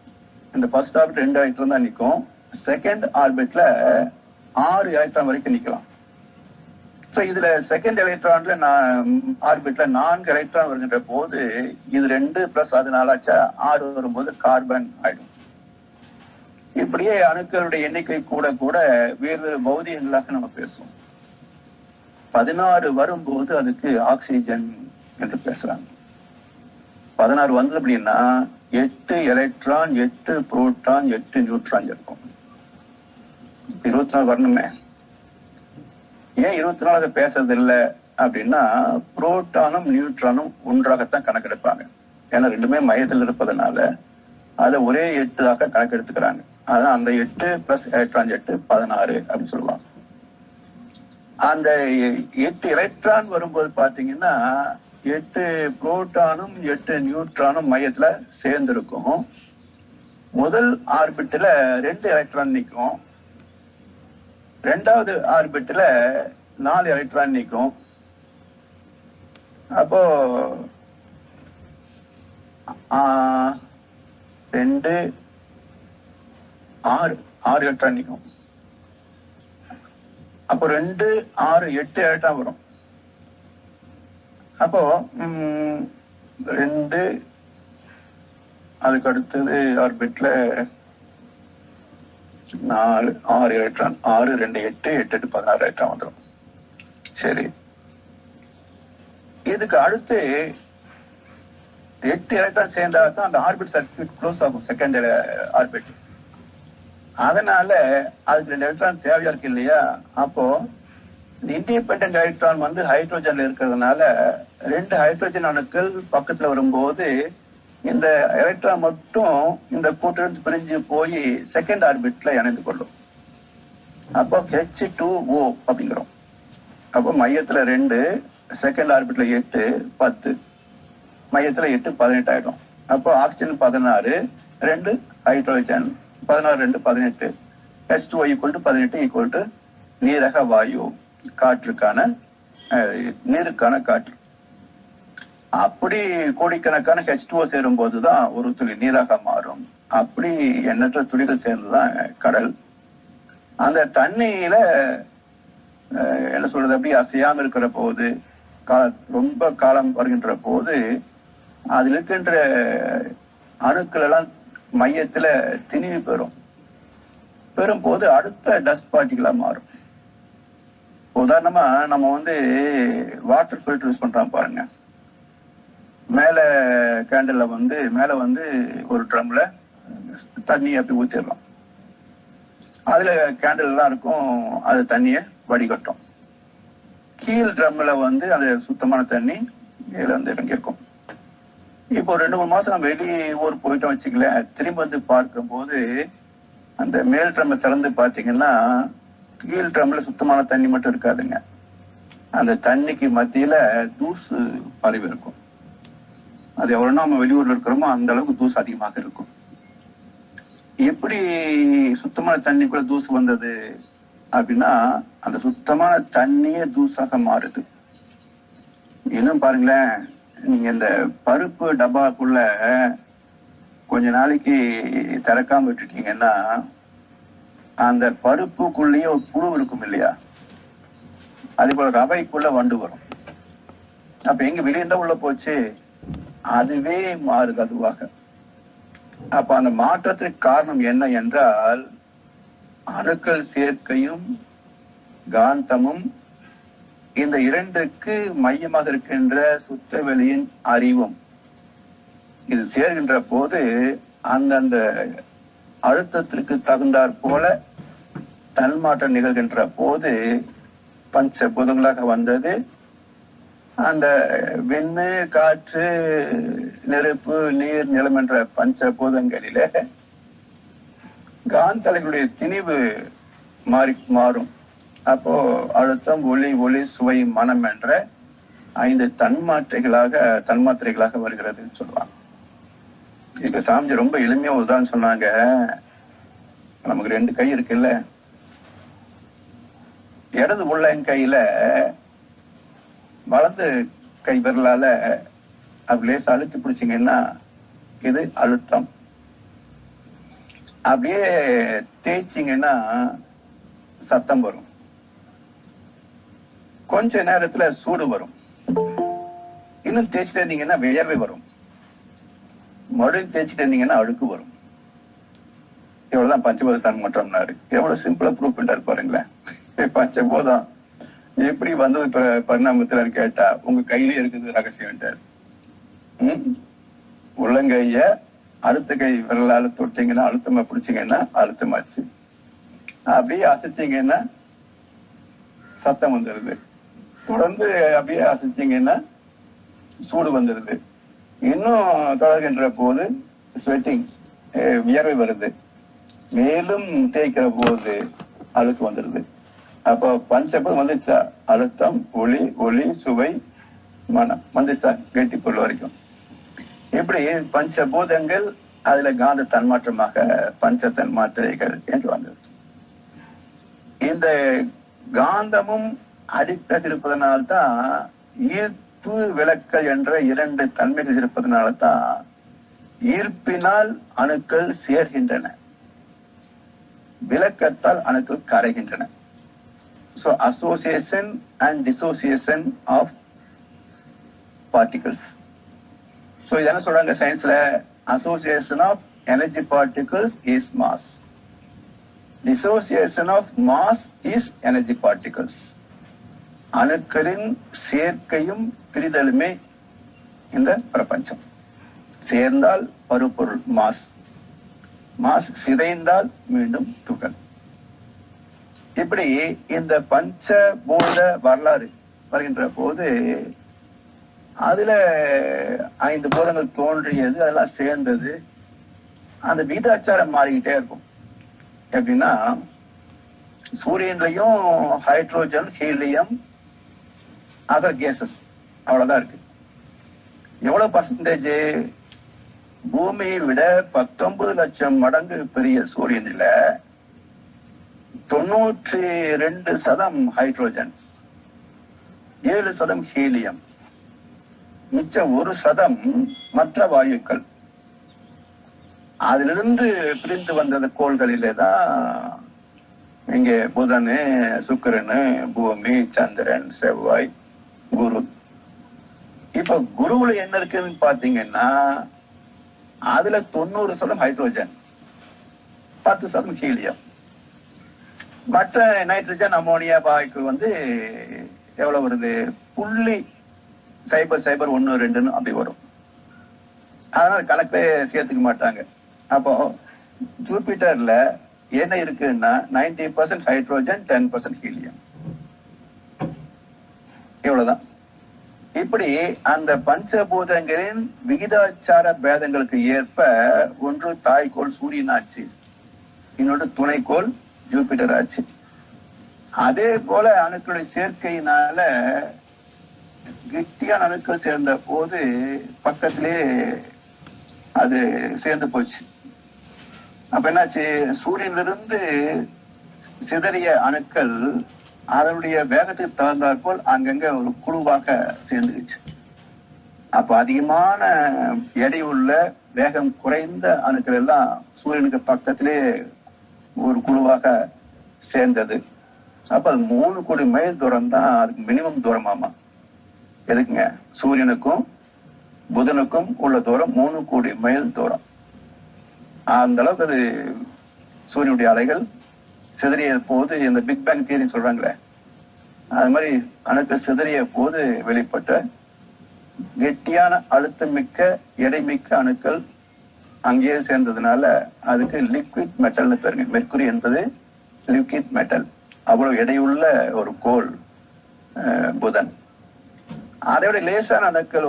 A: இந்த ஃபர்ஸ்ட் ஆர்பிட் 2 எலக்ட்ரான் தான் நிற்கும். செகண்ட் ஆர்பிட்ல 6 எலக்ட்ரான் வரைக்கும் நிக்கலாம். ஸோ இதுல செகண்ட் எலக்ட்ரான்ல ஆர்பிட்ல 4 எலக்ட்ரான் வருகின்ற போது இது 2 பிளஸ் 4 6 வரும்போது கார்பன் ஆயிடும். இப்படியே அணுக்களுடைய எண்ணிக்கை கூட கூட வேறு வேறு பௌதிகங்களாக நம்ம பேசுவோம். 16 வரும்போது அதுக்கு ஆக்சிஜன் என்று பேசுறாங்க. 16 வந்தது அப்படின்னா 8 எலக்ட்ரான் 8 புரோட்டான் 8 நியூட்ரான் இருக்கும். 24 வரணுமே. ஏன் 24 பேசுறது இல்லை அப்படின்னா புரோட்டானும் நியூட்ரானும் ஒன்றாகத்தான் கணக்கெடுப்பாங்க. ஏன்னா ரெண்டுமே மையத்தில் இருப்பதனால அதை ஒரே 8 கணக்கெடுத்துக்கிறாங்க. அதான் அந்த 8 பிளஸ் எலக்ட்ரான் 8 16 அப்படின்னு சொல்லுவாங்க. அந்த 8 எலக்ட்ரான் வரும்போது பாத்தீங்கன்னா 8 புரோட்டானும் 8 நியூட்ரானும் மையத்துல சேர்ந்திருக்கும். முதல் ஆர்பிட்ல 2 எலக்ட்ரான் நிற்கும். 2வது ஆர்பிட்ல 4 எலக்ட்ரான் நிற்கும். அப்போ 2 6 எலக்ட்ரான் நிற்கும். அப்போ 2 6 8 எலக்ட்ரான் வரும். அப்போ 2 அதுக்கு அடுத்தது ஆர்பிட்ல 4 6 எலக்ட்ரான் 6 2 8 8 16 எலக்ட்ரான் வந்துடும். சரி, இதுக்கு அடுத்து 8 எலக்ட்ரான் சேர்ந்தா தான் அந்த ஆர்பிட் சர்க்யூட் க்ளோஸ் ஆகும், செகண்ட் ஆர்பிட். அதனால அதுக்கு 2 எலக்ட்ரான் தேவையா இருக்கு இல்லையா? அப்போ இண்டிபெண்டன்ட் எலக்ட்ரான் வந்து ஹைட்ரோஜன்ல இருக்கிறதுனால 2 ஹைட்ரோஜன் அணுக்கள் பக்கத்துல வரும்போது இந்த எலக்ட்ரான் மட்டும் இந்த கூட்டிலிருந்து பிரிஞ்சு போய் செகண்ட் ஆர்பிட்ல இணைந்து கொள்ளும். அப்போ H2O அப்படிங்கிறோம். அப்போ மையத்துல 2, செகண்ட் ஆர்பிட்ல 8 10, மையத்துல 8 18 ஆயிடும். அப்போ ஆக்சிஜன் 16, 2 ஹைட்ரோஜன் 16 2 18, H2O = 18 நீரக வாயு, காற்றுக்கான நீருக்கான காற்று. அப்படி கோடிக்கணக்கான H2O சேரும் போதுதான் ஒரு துளி நீராக மாறும். அப்படி எண்ணற்ற துளிகள் சேர்ந்துதான் கடல். அந்த தண்ணியில என்ன சொல்றது, அப்படி அசையாம இருக்கிற போது, ரொம்ப காலம் வருகின்ற போது அதில் இருக்கின்ற அணுக்கள் எல்லாம் மையத்துல திணிவு பெறும் போது அடுத்த டஸ்ட் பார்ட்டிகளா மாறும். உதாரணமா நம்ம வந்து வாட்டர் ஃபில்டர் யூஸ் பண்றோம் பாருங்க. மேல கேண்டில்ல வந்து மேல வந்து ஒரு ட்ரம்ல தண்ணி அப்படி ஊத்திடலாம். அதுல கேண்டில் எல்லாம் இருக்கும், அது தண்ணிய வடிகட்டும். கீழ் ட்ரம்ல வந்து அது சுத்தமான தண்ணி இதுல வந்து இறங்கியிருக்கும். இப்போ 2-3 மாசம் நம்ம வெளியூர் போயிட்டோம் வச்சுக்கல, திரும்ப வந்து பார்க்கும் போது அந்த மேல் ட்ரம்மை திறந்து பாத்தீங்கன்னா கீழ் ட்ரம்ல சுத்தமான தண்ணி மட்டும் இருக்காதுங்க. அந்த தண்ணிக்கு மத்தியில தூசு பரவி இருக்கும். அது எவ்வளவு நம்ம வெளியூர்ல இருக்கிறோமோ அந்த அளவுக்கு தூசு அதிகமாக இருக்கும். எப்படி சுத்தமான தண்ணிக்குள்ள தூசு வந்தது அப்படின்னா அந்த சுத்தமான தண்ணியே தூசாக மாறுது. இன்னும் பாருங்களேன், நீங்க இந்த பருப்பு டப்பாக்குள்ள கொஞ்ச நாளைக்கு திறக்காம விட்டுட்டீங்கன்னா அந்த பருப்புக்குள்ளேயே ஒரு புழு இருக்கும் இல்லையா? அதே போல ரவைக்குள்ள வண்டு வரும். அப்ப எங்க வெளியே உள்ள போச்சு, அதுவே மாறுது அதுவாக. அப்ப அந்த மாற்றத்திற்கு காரணம் என்ன என்றால் அணுக்கள் சேர்க்கையும் காந்தமும், இந்த 2க்கு மையமாக இருக்கின்ற சுத்த வெளியின் அறிவும். இது சேர்கின்ற போது அந்தந்த அழுத்தத்திற்கு தகுந்தாற் போல தன்மாற்றம் நிகழ்கின்ற போது பஞ்சபூதங்களாக வந்தது. அந்த விண்ணு காற்று நெருப்பு நீர் நிலம் என்ற பஞ்சபூதங்களிலே காந்தலைகளுடைய திணிவு மாறும். அப்போ அழுத்தம் ஒளி சுவை மனம் என்ற 5 தன்மாத்திரைகளாக வருகிறதுன்னு சொல்லுவாங்க. இதுக்கு சாமிஜி ரொம்ப எளிமையா உதாரணம் சொன்னாங்க. நமக்கு 2 கை இருக்குல்ல, இடது உள்ளங்கையில வலது கை விரலால அப்படி லேசா அழுத்தி பிடிச்சிங்கன்னா இது அழுத்தம். அப்படியே தேய்ச்சிங்கன்னா சத்தம் வரும். கொஞ்ச நேரத்துல சூடு வரும். இன்னும் தேய்ச்சிட்டு இருந்தீங்கன்னா வியர்வை வரும். மறுபடியும் தேய்ச்சிட்டு இருந்தீங்கன்னா அழுக்கு வரும். இவ்வளவுதான் பஞ்சபூத தன்மாற்றம்னாரு. எவ்வளவு சிம்பிளா ப்ரூவ் பண்ணிட்டாரு பாருங்களேன். பஞ்சபூதம் எப்படி வந்தது பரிணாமத்துல கேட்டா உங்க கையிலே இருக்குது ரகசியம். உள்ளங்கைய அடுத்த கை விரலால தொட்டீங்கன்னா அழுத்தமா பிடிச்சீங்கன்னா அழுத்தமாச்சு. அப்படியே அசைச்சிங்கன்னா சத்தம் வந்துடுது. தொடர்ந்து அப்படியே அசைச்சிங்கன்னா சூடு வந்துடுது. இன்னும் தொடர்கின்ற போது ஸ்வெட்டிங் வியர்வை வருது. மேலும் தேய்க்கிற போது அழுக்கு வந்துடுது. அப்போ பஞ்சபூதம் வந்துச்சா? அழுத்தம், ஒளி, சுவை, மனம் வந்துச்சா கெட்டி பொருள் வரைக்கும். இப்படி பஞ்சபூதங்கள் அதுல காந்த தன்மாற்றமாக பஞ்ச தன்மாத்திரைகள் என்று வந்தது. இந்த காந்தமும் அடிப்படை இருப்பதனால்தான் ஈர்ப்பு விளக்கல் என்ற 2 தன்மைகள் இருப்பதனால்தான் ஈர்ப்பினால் அணுக்கள் சேர்கின்றன, விளக்கத்தால் அணுக்கள் கரைகின்றன. So association and dissociation of particles. So என்ன சொல்றாங்க சயின்ஸ்ல? association of energy particles is mass. Dissociation of mass is energy particles. அணுக்களின் சேர்க்கையும் பிரிதலுமே இந்த பிரபஞ்சம். சேர்ந்தால் பருப்பொருள் மாஸ், மாஸ் சிதைந்தால் மீண்டும் துகள். இப்படி இந்த பஞ்சபூத வரலாறு வருகின்ற போது அதுல 5 பூதங்கள் தோன்றியது, அதெல்லாம் சேர்ந்தது. அந்த விகிதாச்சாரம் மாறிக்கிட்டே இருக்கும். எப்படின்னா சூரியன்லயும் ஹைட்ரோஜன், ஹீலியம், அதர் கேசஸ் அவ்வளவுதான் இருக்கு. எவ்வளவு பர்சன்டேஜ்? பூமியை விட 19 லட்சம் மடங்கு பெரிய சூரியன்ல 92% ஹைட்ரோஜன், 7% ஹீலியம், மிச்சம் 1% மற்ற வாயுக்கள். அதிலிருந்து பிரிந்து வந்தது கோள்களிலே தான் இங்கே புதனு, சுக்கிரனு, பூமி, சந்திரன், செவ்வாய், குரு. இப்ப குருவுல என்ன இருக்குன்னு பாத்தீங்கன்னா அதுல 90% ஹைட்ரோஜன், 10% ஹீலியம். மற்ற நைட்ரஜன், அமோனியா வாயுக்கள் எவ்வளவு வருது? 0.001, அப்படி வரும். அதனால கணக்கே சேர்த்துக்க மாட்டாங்க. அப்போ ஜூபிட்டர்ல என்ன இருக்குன்னா 90% ஹைட்ரோஜன், 10% ஹீலியம். இவ்வளவுதான். இப்படி அந்த பஞ்சபூதங்களின் விகிதாச்சார பேதங்களுக்கு ஏற்ப ஒன்று தாய்கோள் சூரியன் ஆச்சு, இன்னொன்று துணைக்கோள் ஜூபிட்டர் ஆச்சு. அதே போல அணுக்களுடைய சேர்க்கையினால கெட்டியான அணுக்கள் சேர்ந்த போது பக்கத்திலே அது சேர்ந்து போச்சு. அப்ப என்னாச்சு? சூரியனிலிருந்து சிதறிய அணுக்கள் அதனுடைய வேகத்துக்கு தகுந்தாற்போல் அங்கங்க ஒரு குழுவாக சேர்ந்துருச்சு. அப்ப அதிகமான எடை உள்ள வேகம் குறைந்த அணுக்கள் எல்லாம் சூரியனுக்கு பக்கத்திலே ஒரு குழுவாக சேர்ந்தது. அப்ப அது 3 கோடி மைல் தூரம் தான் அதுக்கு மினிமம் தூரமாமா. எதுக்குங்க? சூரியனுக்கும் புதனுக்கும் உள்ள தூரம் 3 கோடி மைல் தூரம். அந்த அளவுக்கு அது சூரியனுடைய அலைகள் சிதறிய போது, இந்த பிக் பேங் தியரி சொல்றாங்களே, அது மாதிரி அணுக்கள் சிதறிய போது வெளிப்பட்ட கெட்டியான அழுத்தம் மிக்க எடை மிக்க அணுக்கள் அங்கேயே சேர்ந்ததுனால அதுக்கு லிக்விட் மெட்டல்னு பேருங்க. மெர்க்குரி என்பது லிக்விட் மெட்டல். அவ்வளவு எடையுள்ள ஒரு கோள் புதன். அதை விட லேசான அணுக்கள்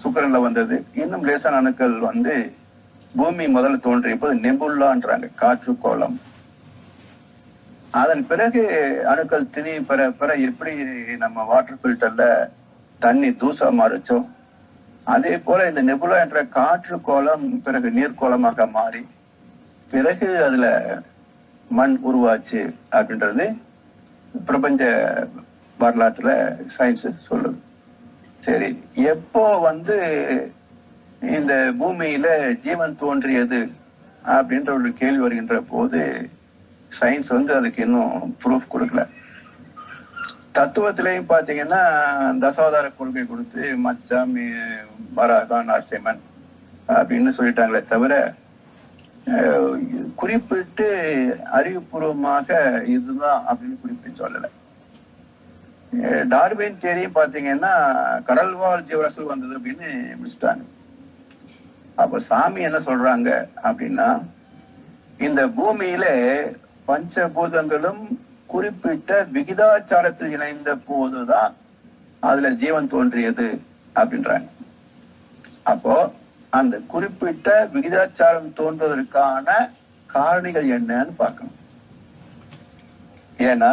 A: சுக்கிரன்ல வந்தது. இன்னும் லேசான அணுக்கள் பூமி முதல்ல தோன்றிய போது நெபுல்லான்றாங்க, காற்று கோளம். அதன் பிறகு அணுக்கள் திணி பெற எப்படி நம்ம வாட்டர் ஃபில்டர்ல தண்ணி தூசா மாறிச்சோம், அதே போல இந்த நெபுலா என்ற காற்று கோளம் பிறகு நீர்க்கோளமாக மாறி பிறகு அதுல மண் உருவாச்சு அப்படின்றது பிரபஞ்ச வரலாற்றுல சயின்ஸ் சொல்லுது. சரி, எப்போ இந்த பூமியில ஜீவன் தோன்றியது அப்படின்ற ஒரு கேள்வி வருகின்ற போது சயின்ஸ் அதுக்கு இன்னும் ப்ரூஃப் கொடுக்கல. தத்துவத்திலையும் பாத்தீங்கன்னா தசாவதார கொள்கை கொடுத்து மச்சான் வராகா நரசிம்மன் அப்படின்னு சொல்லிட்டாங்களே தவிர குறிப்பிட்டு அறிவுபூர்வமாக இதுதான் அப்படின்னு குறிப்பிட்டு சொல்லல. டார்வின் தியரியும் பாத்தீங்கன்னா கடல்வாழ் ஜீவராசிகள் வந்தது அப்படின்னு முடிச்சுட்டாங்க. அப்ப சாமி என்ன சொல்றாங்க அப்படின்னா, இந்த பூமியில பஞ்சபூதங்களும் குறிப்பிட்ட விகிதாச்சாரத்தில் இணைந்த போதுதான் அதுல ஜீவன் தோன்றியது அப்படின்றாங்க. அப்போ அந்த குறிப்பிட்ட விகிதாச்சாரம் தோன்றுவதற்கான காரணிகள் என்னன்னு பார்க்கணும். ஏன்னா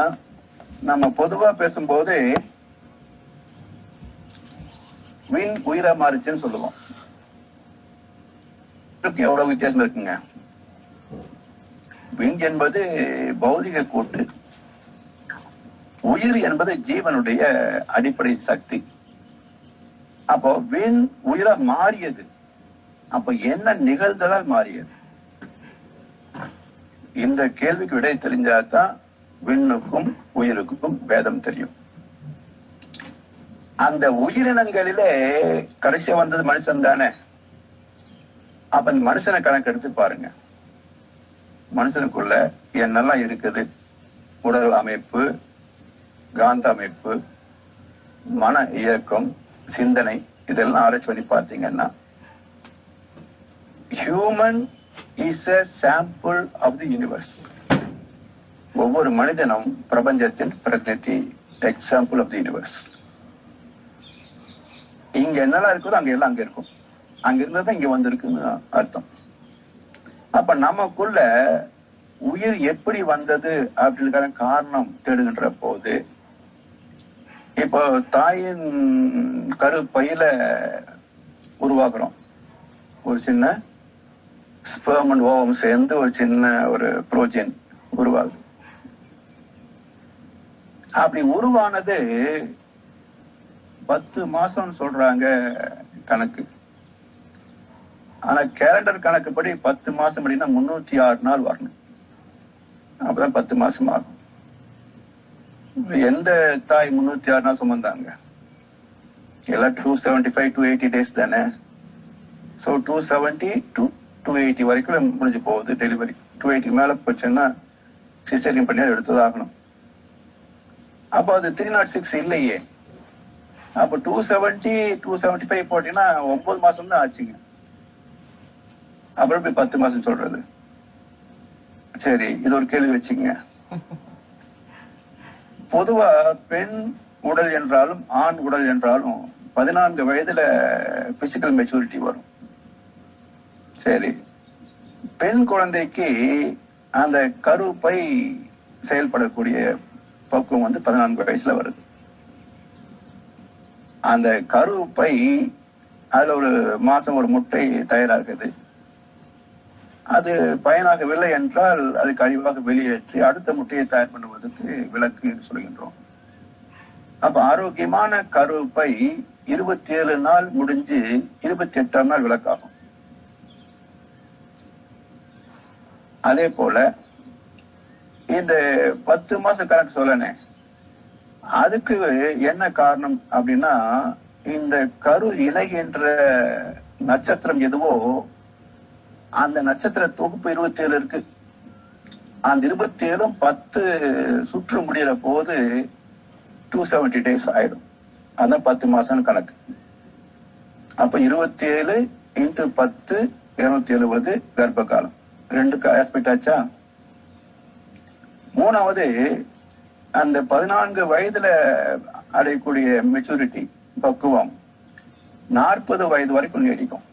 A: நம்ம பொதுவா பேசும்போது விண் உயிரா மாறுச்சுன்னு சொல்லுவோம். எவ்வளவு வித்தியாசம் இருக்குங்க. விண் என்பது பௌதிக கூட்டு, உயிர் என்பது ஜீவனுடைய அடிப்படை சக்தி. அப்போ விண் உயிரா மாறியது. அப்ப என்ன நிகழ்ந்ததால் மாறியது? இந்த கேள்விக்கு விடை தெரிஞ்சாதான் விண்ணுக்கும் உயிருக்கும் வேதம் தெரியும். அந்த உயிரினங்களிலே கடைசியா வந்தது மனுஷன் தானே. அப்ப மனுஷனை கணக்கெடுத்து பாருங்க. மனுஷனுக்குள்ள என்னெல்லாம் இருக்குது? உடல் அமைப்பு, காந்த அமைப்பு, மன இயக்கம், சிந்தனை, இதெல்லாம் ஆராய்ச்சி பண்ணி பார்த்தீங்கன்னா human is a sample of the universe. ஒவ்வொரு மனிதனும் பிரபஞ்சத்தின் பிரதிநிதி, எக்ஸாம்பிள் ஆஃப் தி யூனிவர்ஸ். இங்க என்னெல்லாம் இருக்குதோ அங்க எல்லாம் அங்க இருக்கும். அங்க இருந்ததான் இங்க வந்திருக்குன்னு அர்த்தம். அப்ப நமக்குள்ள உயிர் எப்படி வந்தது அப்படிங்கிற காரணம் தேடுகின்ற போது, இப்போ தாயின் கருப்பையில உருவாக்குறோம். ஒரு சின்ன ஸ்பெர்ம் அண்ட் ஓவம் சேர்ந்து ஒரு சின்ன ஒரு புரோஜன் உருவாகுது. அப்படி உருவானது 10 மாசம் சொல்றாங்க கணக்கு. ஆனா கேலண்டர் கணக்குப்படி 10 மாசம் அப்படின்னா 306 நாள் வரணும். அப்பதான் 10 மாசம் ஆகும். எந்த தாய் 306 நாள் சுமந்தாங்க? எல்லாம் 275 to 80 டேஸ் தானே. ஸோ 270 to 280 வரைக்கும் முடிஞ்சு போகுது டெலிவரி. 280 மேல போச்சுன்னா சிசேரியன் பண்ணி எடுத்ததாகணும். அப்போ அது 306 இல்லையே. அப்போ 270 275 போட்டீங்கன்னா 9 மாசம் தான் ஆச்சுங்க. அப்புறம் போய் 10 மாசம் சொல்றது. சரி, இது ஒரு கேள்வி வச்சுங்க. பொதுவா பெண் உடல் என்றாலும் ஆண் உடல் என்றாலும் 14 வயதுல பிசிக்கல் மெச்சூரிட்டி வரும். சரி, பெண் குழந்தைக்கு அந்த கருப்பை செயல்படக்கூடிய பக்குவம் 14 வயசுல வருது. அந்த கருப்பை அதுல ஒரு மாசம் ஒரு முட்டை தயாராகுது. அது பயனாகவில்லை என்றால் அது கழிவாக வெளியேற்றி அடுத்த முட்டையை தயார் பண்ணுவதற்கு விலக்கு என்று சொல்கின்றோம். அப்ப ஆரோக்கியமான கருப்பை 27 நாள் முடிஞ்சு 28ஆம் நாள் விலக்காகும். அதே போல இந்த 10 மாசம் கணக்கு சொல்லனே, அதுக்கு என்ன காரணம் அப்படின்னா, இந்த கரு இணைகின்ற நட்சத்திரம் எதுவோ அந்த நட்சத்திர தொகுப்பு 27 இருக்கு. அந்த 27 10 சுற்று முடிகிற போது 270 டேஸ் ஆயிடும். அதான் 10 மாசம் கணக்கு. அப்ப 27 × 10 270 கர்ப்ப காலம். 2 ஆஸ்பெக்ட் ஆச்சா. மூணாவது, அந்த 14 வயதுல அடையக்கூடிய மெச்சூரிட்டி பக்குவம் 40 வயது வரைக்கும் நீடிக்கும்.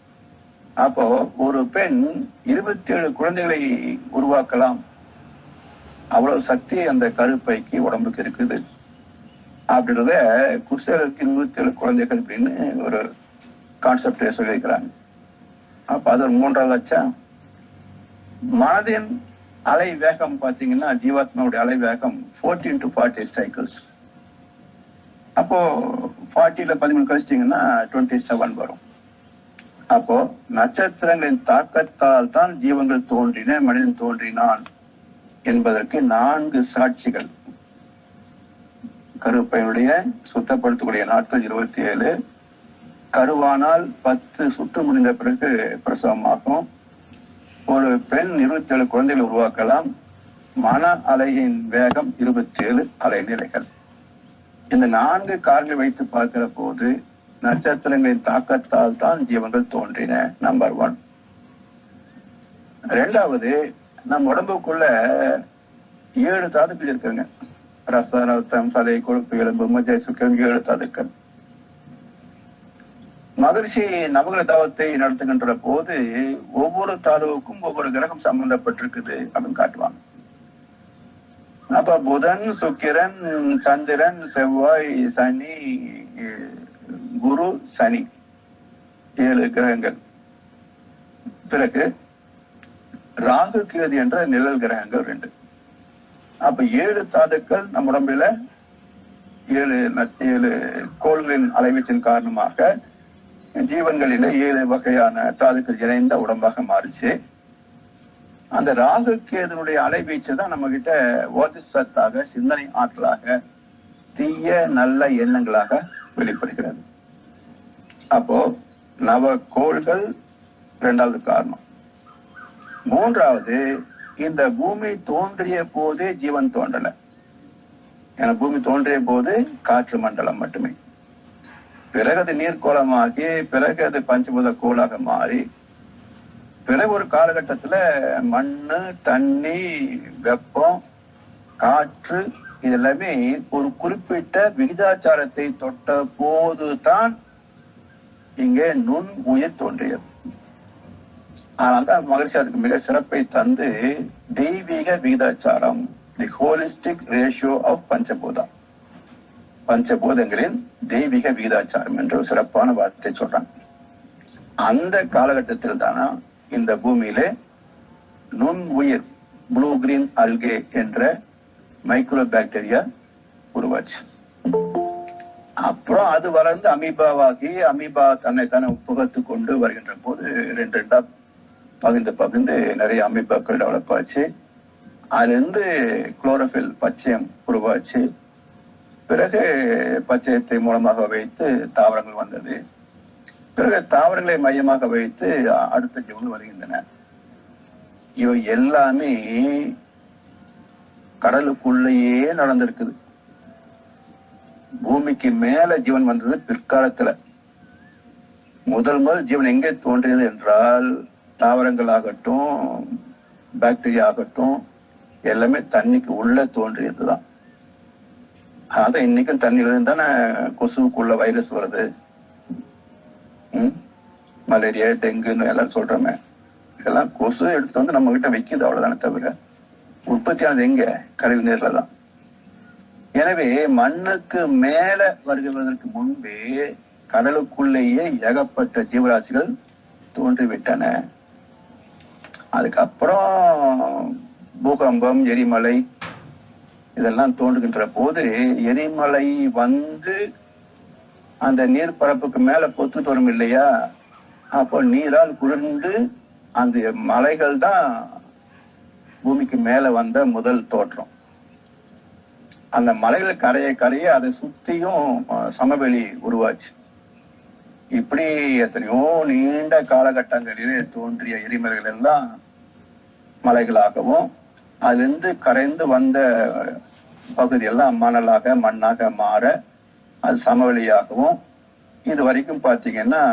A: அப்போ ஒரு பெண் 27 குழந்தைகளை உருவாக்கலாம். அவ்வளவு சக்தி அந்த கருப்பைக்கு உடம்புக்கு இருக்குது. அப்படின்றத குருசேலருக்கு 27 குழந்தைகள் அப்படின்னு ஒரு கான்செப்ட் சொல்லியிருக்கிறாங்க. அப்ப அது ஒரு 3வது ஆச்சா. மனதின் அலை வேகம் பாத்தீங்கன்னா, ஜீவாத்மாவுடைய அலை வேகம் 14 to 40 சைக்கிள்ஸ். அப்போ 40ல 13 கழிச்சிட்டீங்கன்னா 27 வரும். அப்போ நட்சத்திரங்களின் தாக்கத்தால் தான் ஜீவங்கள் தோன்றின, மனிதன் தோன்றினான் என்பதற்கு 4 சாட்சிகள். கருப்பையுடைய சுத்தப்படுத்தக்கூடிய நாட்கள் 27. கருவானால் 10 சுற்று முடிந்த பிறகு பிரசவமாகும். ஒரு பெண் 27 குழந்தைகளை உருவாக்கலாம். மன அலையின் வேகம் 27 அலைநிலைகள். இந்த 4 காரணங்களை வைத்து பார்க்கிற போது நட்சத்திரங்களின் தாக்கத்தால் தான் ஜீவன்கள் தோன்றின. நம்பர் 1. 2வது, நம் உடம்புக்குள்ள 7 தாதுக்கள் இருக்குங்க. ரசம், ரத்தம், சதை, கொழுப்பு, எலும்பு, மஜ்ஜை, சுக்கிரம், 7 தாதுக்கள். மகிழ்ச்சி நவகிர தாவத்தை நடத்துகின்ற போது ஒவ்வொரு தாதுவுக்கும் ஒவ்வொரு கிரகம் சம்பந்தப்பட்டிருக்குது அப்படின்னு காட்டுவாங்க. அப்ப புதன், சுக்கிரன், சந்திரன், செவ்வாய், சனி, குரு, சனி 7 கிரகங்கள். பிறகு ராகு, கேது என்ற நிழல் கிரகங்கள் 2. அப்ப 7 தாதுக்கள் நம் உடம்புல 7 கோள்களின் அலைவீச்சின் காரணமாக ஜீவன்களில 7 வகையான தாதுக்கள் இணைந்த உடம்பாக மாறிச்சு. அந்த ராகு கேதுனுடைய அலைவீச்சு தான் நம்ம கிட்ட ஓஜஸத்தாக, சிந்தனை ஆற்றலாக, தீய நல்ல எண்ணங்களாக வெளிப்படுகிறது. அப்போ நவ கோள்கள் 2வது காரணம். 3வது, இந்த பூமி தோன்றிய போதே ஜீவன் தோன்றல. ஏன்னா பூமி தோன்றிய போது காற்று மண்டலம் மட்டுமே. பிறகு அது நீர்க்கோளமாகி, பிறகு அது பஞ்சபூத கோளாக மாறி, பிறகு ஒரு காலகட்டத்துல மண்ணு, தண்ணி, வெப்பம், காற்று இதெல்லாமே ஒரு குறிப்பிட்ட விகிதாச்சாரத்தை தொட்ட போதுதான் இங்கே நுண் உயிர் தோன்றியது. ஆனால் மகிழ்ச்சி அதுக்கு மிக சிறப்பை தந்து தெய்வீக விகிதாச்சாரம், தி ஹோலிஸ்டிக் ரேஷியோ ஆஃப் பஞ்சபூதம், பஞ்சபூதங்களின் தெய்வீக விகிதாச்சாரம் என்ற ஒரு சிறப்பான வார்த்தை சொல்றாங்க. அந்த காலகட்டத்தில் தானா இந்த பூமியிலே நுண் உயிர் ப்ளூ கிரீன் அல்கே என்ற மைக்ரோ பாக்டீரியா உருவாச்சு. அப்புறம் அது வளர்ந்து அமீபாவாகி, அமீபா தன்னை தானே புகத்து கொண்டு வருகின்ற போது 2 பகிர்ந்து நிறைய அமீபாக்கள் டெவலப் ஆச்சு. அதுல இருந்து குளோரோஃபில் பச்சையம் உருவாச்சு. பிறகு பச்சையத்தை மூலமாக வைத்து தாவரங்கள் வந்தது. பிறகு தாவரங்களை மையமாக வைத்து அடுத்த ஜீவன்கள் வருகின்றன. இவை எல்லாமே கடலுக்குள்ளேயே நடந்திருக்குது. பூமிக்கு மேல ஜீவன் வந்தது பிற்காலத்துல. முதல் ஜீவன் எங்கே தோன்றியது என்றால் தாவரங்கள் ஆகட்டும், பாக்டீரியா ஆகட்டும், எல்லாமே தண்ணிக்கு உள்ள தோன்றியதுதான். அதான் இன்னைக்கும் தண்ணியில இருந்து தானே கொசுவுக்குள்ள வைரஸ் வருது. மலேரியா, டெங்குன்னு எல்லாம் சொல்றோமே, இதெல்லாம் கொசு எடுத்து வந்து நம்ம கிட்ட வைக்குது, அவ்வளவுதானே தவிர உற்பத்தியானது எங்க? கழிவு நீர்ல தான். எனவே மண்ணுக்கு மேல வருவதற்கு முன்பே கடலுக்குள்ளேயே ஏகப்பட்ட ஜீவராசிகள் தோன்றிவிட்டன. அதுக்கப்புறம் பூகம்பம், எரிமலை இதெல்லாம் தோன்றுகின்ற போது எரிமலை வந்து அந்த நீர்ப்பரப்புக்கு மேல பொத்துட்டு வரும் இல்லையா, அப்போ நீரால் குளிர்ந்து அந்த மலைகள் தான் பூமிக்கு மேல வந்த முதல் தோற்றம். அந்த மலைகள் கரைய அதை சுத்தியும் சமவெளி உருவாச்சு. இப்படி எத்தனையோ நீண்ட காலகட்டங்களிலே தோன்றிய எரிமலைகள் எல்லாம் மலைகளாகவும், அதிலிருந்து கரைந்து வந்த பகுதி எல்லாம் மணலாக, மண்ணாக மாற அது சமவெளியாகவும், இது வரைக்கும் பார்த்தீங்கன்னா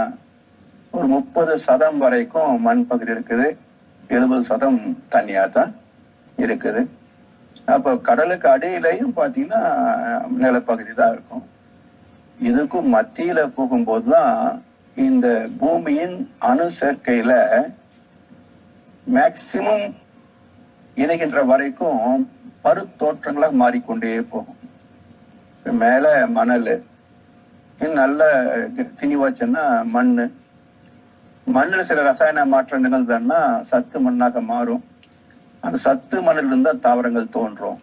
A: ஒரு 30% வரைக்கும் மண் பகுதி இருக்குது, 70% தண்ணியா தான் இருக்குது. அப்போ கடலுக்கு அடியிலையும் பார்த்தீங்கன்னா நிலப்பகுதி தான் இருக்கும். இதுக்கும் மத்தியில போகும்போதுதான் இந்த பூமியின் அணு சேர்க்கையில மேக்சிமம் இணைகின்ற வரைக்கும் பருத்தோற்றங்களாக மாறிக்கொண்டே போகும். மேல மணல், நல்ல திணிவாச்சுன்னா மண்ணில் சில ரசாயன மாற்றம் நிகழ்ந்ததுன்னா சத்து மண்ணாக மாறும். அந்த சத்து மண்ணில் இருந்தா தாவரங்கள் தோன்றும்.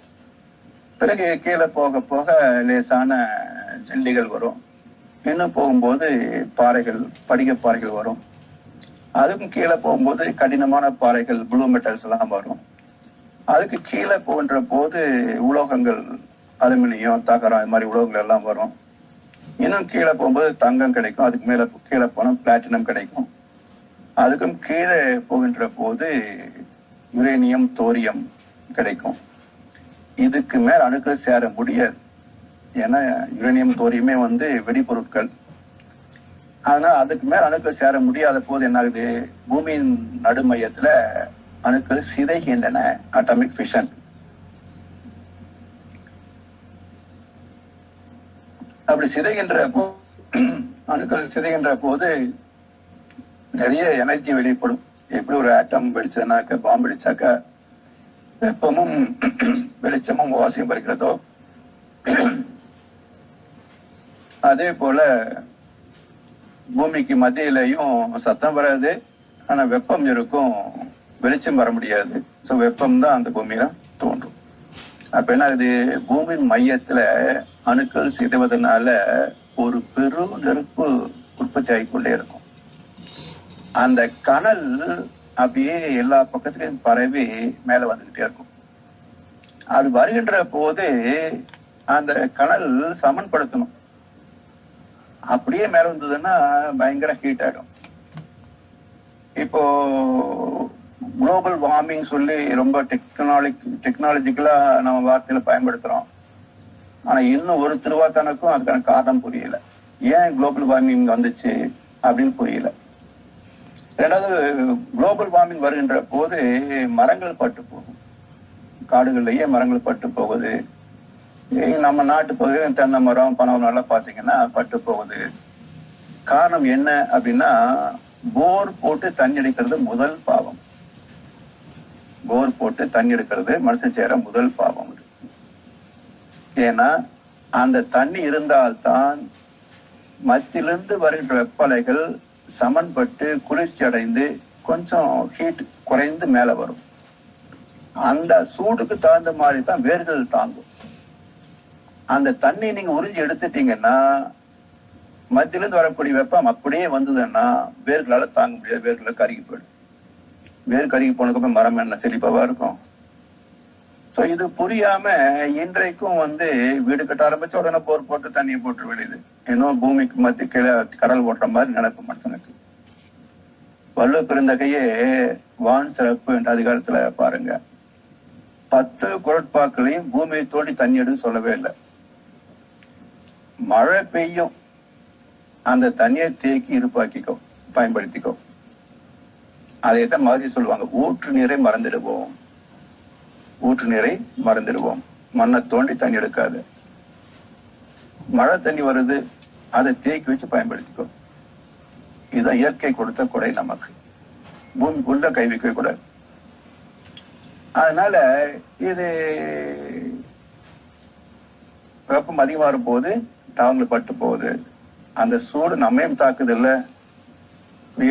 A: பிறகு கீழே போக போக லேசான ஜல்லிகள் வரும். இன்னும் போகும்போது பாறைகள், படிக பாறைகள் வரும். அதுக்கும் கீழே போகும்போது கடினமான பாறைகள், ப்ளூ மெட்டல்ஸ் எல்லாம் வரும். அதுக்கு கீழே போகின்ற போது உலோகங்கள் அலுமினியம், தகரம், இது மாதிரி உலோகங்கள் எல்லாம் வரும். இன்னும் கீழே போகும்போது தங்கம் கிடைக்கும். அதுக்கு மேல கீழே போனோம் பிளாட்டினம் கிடைக்கும். அதுக்கும் கீழே போகின்ற போது யுரேனியம், தோரியம் கிடைக்கும். இதுக்கு மேல அணுக்கள் சேர முடியாது. ஏன்னா யுரேனியம், தோரியமே வெடிபொருட்கள். அதனால அதுக்கு மேல அணுக்கள் சேர முடியாத போது என்ன ஆகுது, பூமியின் நடுமையத்துல அணுக்கள் சிதைகின்றன. Atomic fission. அப்படி சிதைகின்ற அணுக்கள் சிதைகின்ற போது நிறைய எனர்ஜி வெளிப்படும். எப்படி ஒரு ஆட்டம் வெடிச்சதுனாக்க, பாம்பு வெடிச்சாக்க வெப்பமும் வெளிச்சமும் வாசியம் வருகிறதோ, அதே போல பூமிக்கு மத்தியிலையும் சத்தம் வராது, ஆனா வெப்பம் இருக்கும், வெளிச்சம் வர முடியாது. ஸோ வெப்பம் தான் அந்த பூமியில தோன்றும். அப்ப என்ன ஆகுது, பூமியின் மையத்துல அணுக்கள் சிதைவதனால ஒரு பெரு நெருப்பு உற்பத்தி ஆகிக்கொண்டே இருக்கும். அந்த கனல் அப்படியே எல்லா பக்கத்திலையும் பரவி மேல வந்துகிட்டே இருக்கும். அது வருகின்ற போது அந்த கனல் சமன்படுத்தணும். அப்படியே மேல வந்ததுன்னா பயங்கர ஹீட் ஆயிடும். இப்போ குளோபல் வார்மிங் சொல்லி ரொம்ப டெக்னாலஜிக்கலா நம்ம வார்த்தையில பயன்படுத்துறோம். ஆனா இன்னும் ஒரு திருவாத்தனுக்கும் அதுக்கான காரணம் புரியல. ஏன் குளோபல் வார்மிங் வந்துச்சு அப்படின்னு புரியல. ரெண்டாவது, குளோபல் வார்மிங் வருகின்ற போது மரங்கள் பட்டு போகும். காடுகள்லயே மரங்கள் பட்டு போகுது. நம்ம நாட்டு பகுதியில் தென்னை மரம், பனை மரம் பாத்தீங்கன்னா பட்டு போகுது. காரணம் என்ன அப்படின்னா, போர் போட்டு தண்ணி எடுக்கிறது முதல் பாவம். போர் போட்டு தண்ணி எடுக்கிறது மனுஷன் செய்யற முதல் பாவம். ஏன்னா அந்த தண்ணி இருந்தால்தான் மத்தியிலிருந்து வருகின்ற வெப்பலைகள் சமன்பட்டு குளிர்ச்சி அடைந்து கொஞ்சம் ஹீட் குறைந்து மேல வரும். அந்த சூடுக்கு தகுந்த மாதிரி தான் வேர்கள் தாங்கும். அந்த தண்ணி நீங்க உறிஞ்சி எடுத்துட்டீங்கன்னா மத்தியிலிருந்து வரக்கூடிய வெப்பம் அப்படியே வந்ததுன்னா வேர்களால தாங்க முடியாது. வேர்கள கருகி போயிடும். வேர் கருகி போனதுக்கு அப்புறம் மரம் என்ன செழிப்பாவா இருக்கும். சோ இது புரியாம இன்றைக்கும் வீடு கட்ட ஆரம்பிச்ச உடனே போர் போட்டு தண்ணியை போட்டு விடுது. இன்னும் பூமிக்கு மத்திய கீழே கடல் ஓட்டுற மாதிரி நினைப்பு மனுஷனுக்கு. வள்ளுவ பெருந்தகையே வான் சிறப்பு என்ற அதிகாரத்துல பாருங்க, 10 குரட்பாக்களையும் பூமியை தோண்டி தண்ணி எடுன்னு சொல்லவே இல்லை. மழை பெய்யும், அந்த தண்ணியை தேக்கி இருப்பாக்கிக்கோ, பயன்படுத்திக்கோ. அதைத்தான் மாதிரி சொல்லுவாங்க, ஊற்று நீரை மறந்துடுவோம். ஊற்று நீரை மறந்துடுவோம், மண்ணை தோண்டி தண்ணி எடுக்காது. மழை தண்ணி வருது, அதை தேக்கி வச்சு பயன்படுத்திக்கோ. இதுதான் இயற்கை கொடுத்த கொடை நமக்கு. பூமிக்குள்ள கை வைக்க கூடாது. அதனால இது வெப்பம் அதிகமாகும் போது தாவங்கள் பட்டு போகுது. அந்த சூடு நம்மையும் தாக்குது இல்ல.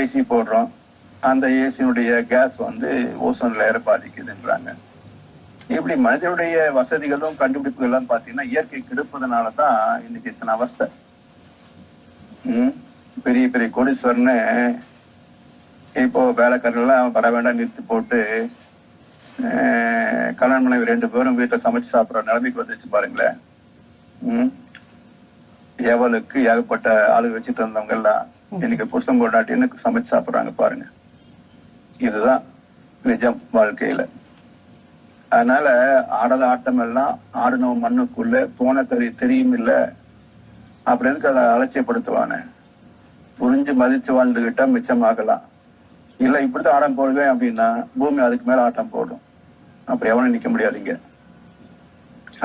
A: ஏசி போடுறோம், அந்த ஏசியினுடைய கேஸ் ஓசோன் லேயரை பாதிக்குதுன்றாங்க. இப்படி மனிதனுடைய வசதிகளும் கண்டுபிடிப்புகள் பாத்தீங்கன்னா இயற்கை கெடுப்பதனாலதான் இன்னைக்கு இத்தனை அவஸ்தை. பெரிய பெரிய கோடீஸ்வரன்னு இப்போ வேலைக்காரர்கள்லாம் வர வேண்டாம் நிறுத்தி போட்டு கல்யாண மனைவி 2 பேரும் வீட்டை சமைச்சு சாப்பிட்ற நிலைமைக்கு வந்துச்சு பாருங்களேன். எவளுக்கு ஏகப்பட்ட ஆளு வச்சுட்டு இருந்தவங்க எல்லாம் இன்னைக்கு புருஷன் கொண்டாட்டின்னு சமைச்சு சாப்பிடுறாங்க பாருங்க. இதுதான் நிஜம் வாழ்க்கையில. அதனால ஆடல ஆட்டம் எல்லாம் ஆடினவன் மண்ணுக்குள்ள போன கறி தெரியும் இல்ல அப்படின்னு அதை அலட்சியப்படுத்துவானே. புரிஞ்சு மதிச்சு வாழ்ந்துகிட்டா மிச்சமாகலாம். இல்ல இப்படித்தான் ஆட்டம் போடுவேன் அப்படின்னா பூமி அதுக்கு மேல ஆட்டம் போடும். அப்படி எவனும் நிக்க முடியாதுங்க.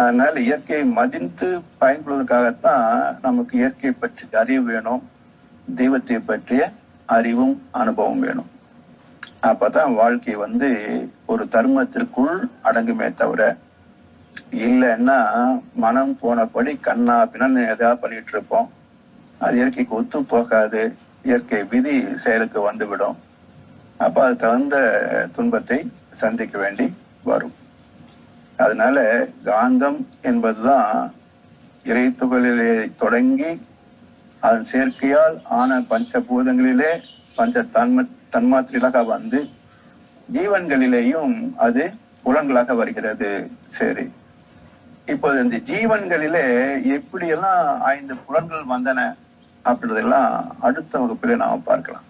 A: அதனால இயற்கையை மதித்து பயன்படுவதற்காகத்தான் நமக்கு இயற்கையை பற்றி அறிவு வேணும், தெய்வத்தை பற்றிய அறிவும் அனுபவம் வேணும். அப்பதான் வாழ்க்கை ஒரு தர்மத்திற்குள் அடங்குமே தவிர, இல்லைன்னா மனம் போனபடி கண்ணா பின்னு எதாவது பண்ணிட்டு இருப்போம். அது இயற்கைக்கு ஒத்து போகாது. இயற்கை விதி செயலுக்கு வந்துவிடும். அப்ப அது தகுந்த துன்பத்தை சந்திக்க வேண்டி வரும். அதனால காந்தம் என்பதுதான் இறை துகளிலே தொடங்கி அதன் சேர்க்கையால் ஆன பஞ்சபூதங்களிலே பஞ்ச தன்மாத்திரைகளாக ஜீவன்களிலேயும் அது புலன்களாக வருகிறது. சரி, இப்போது இந்த ஜீவன்களிலே எப்படியெல்லாம் 5 புலன்கள் வந்தன அப்படின்றதெல்லாம் அடுத்த வகுப்பிலே நாம பார்க்கலாம்.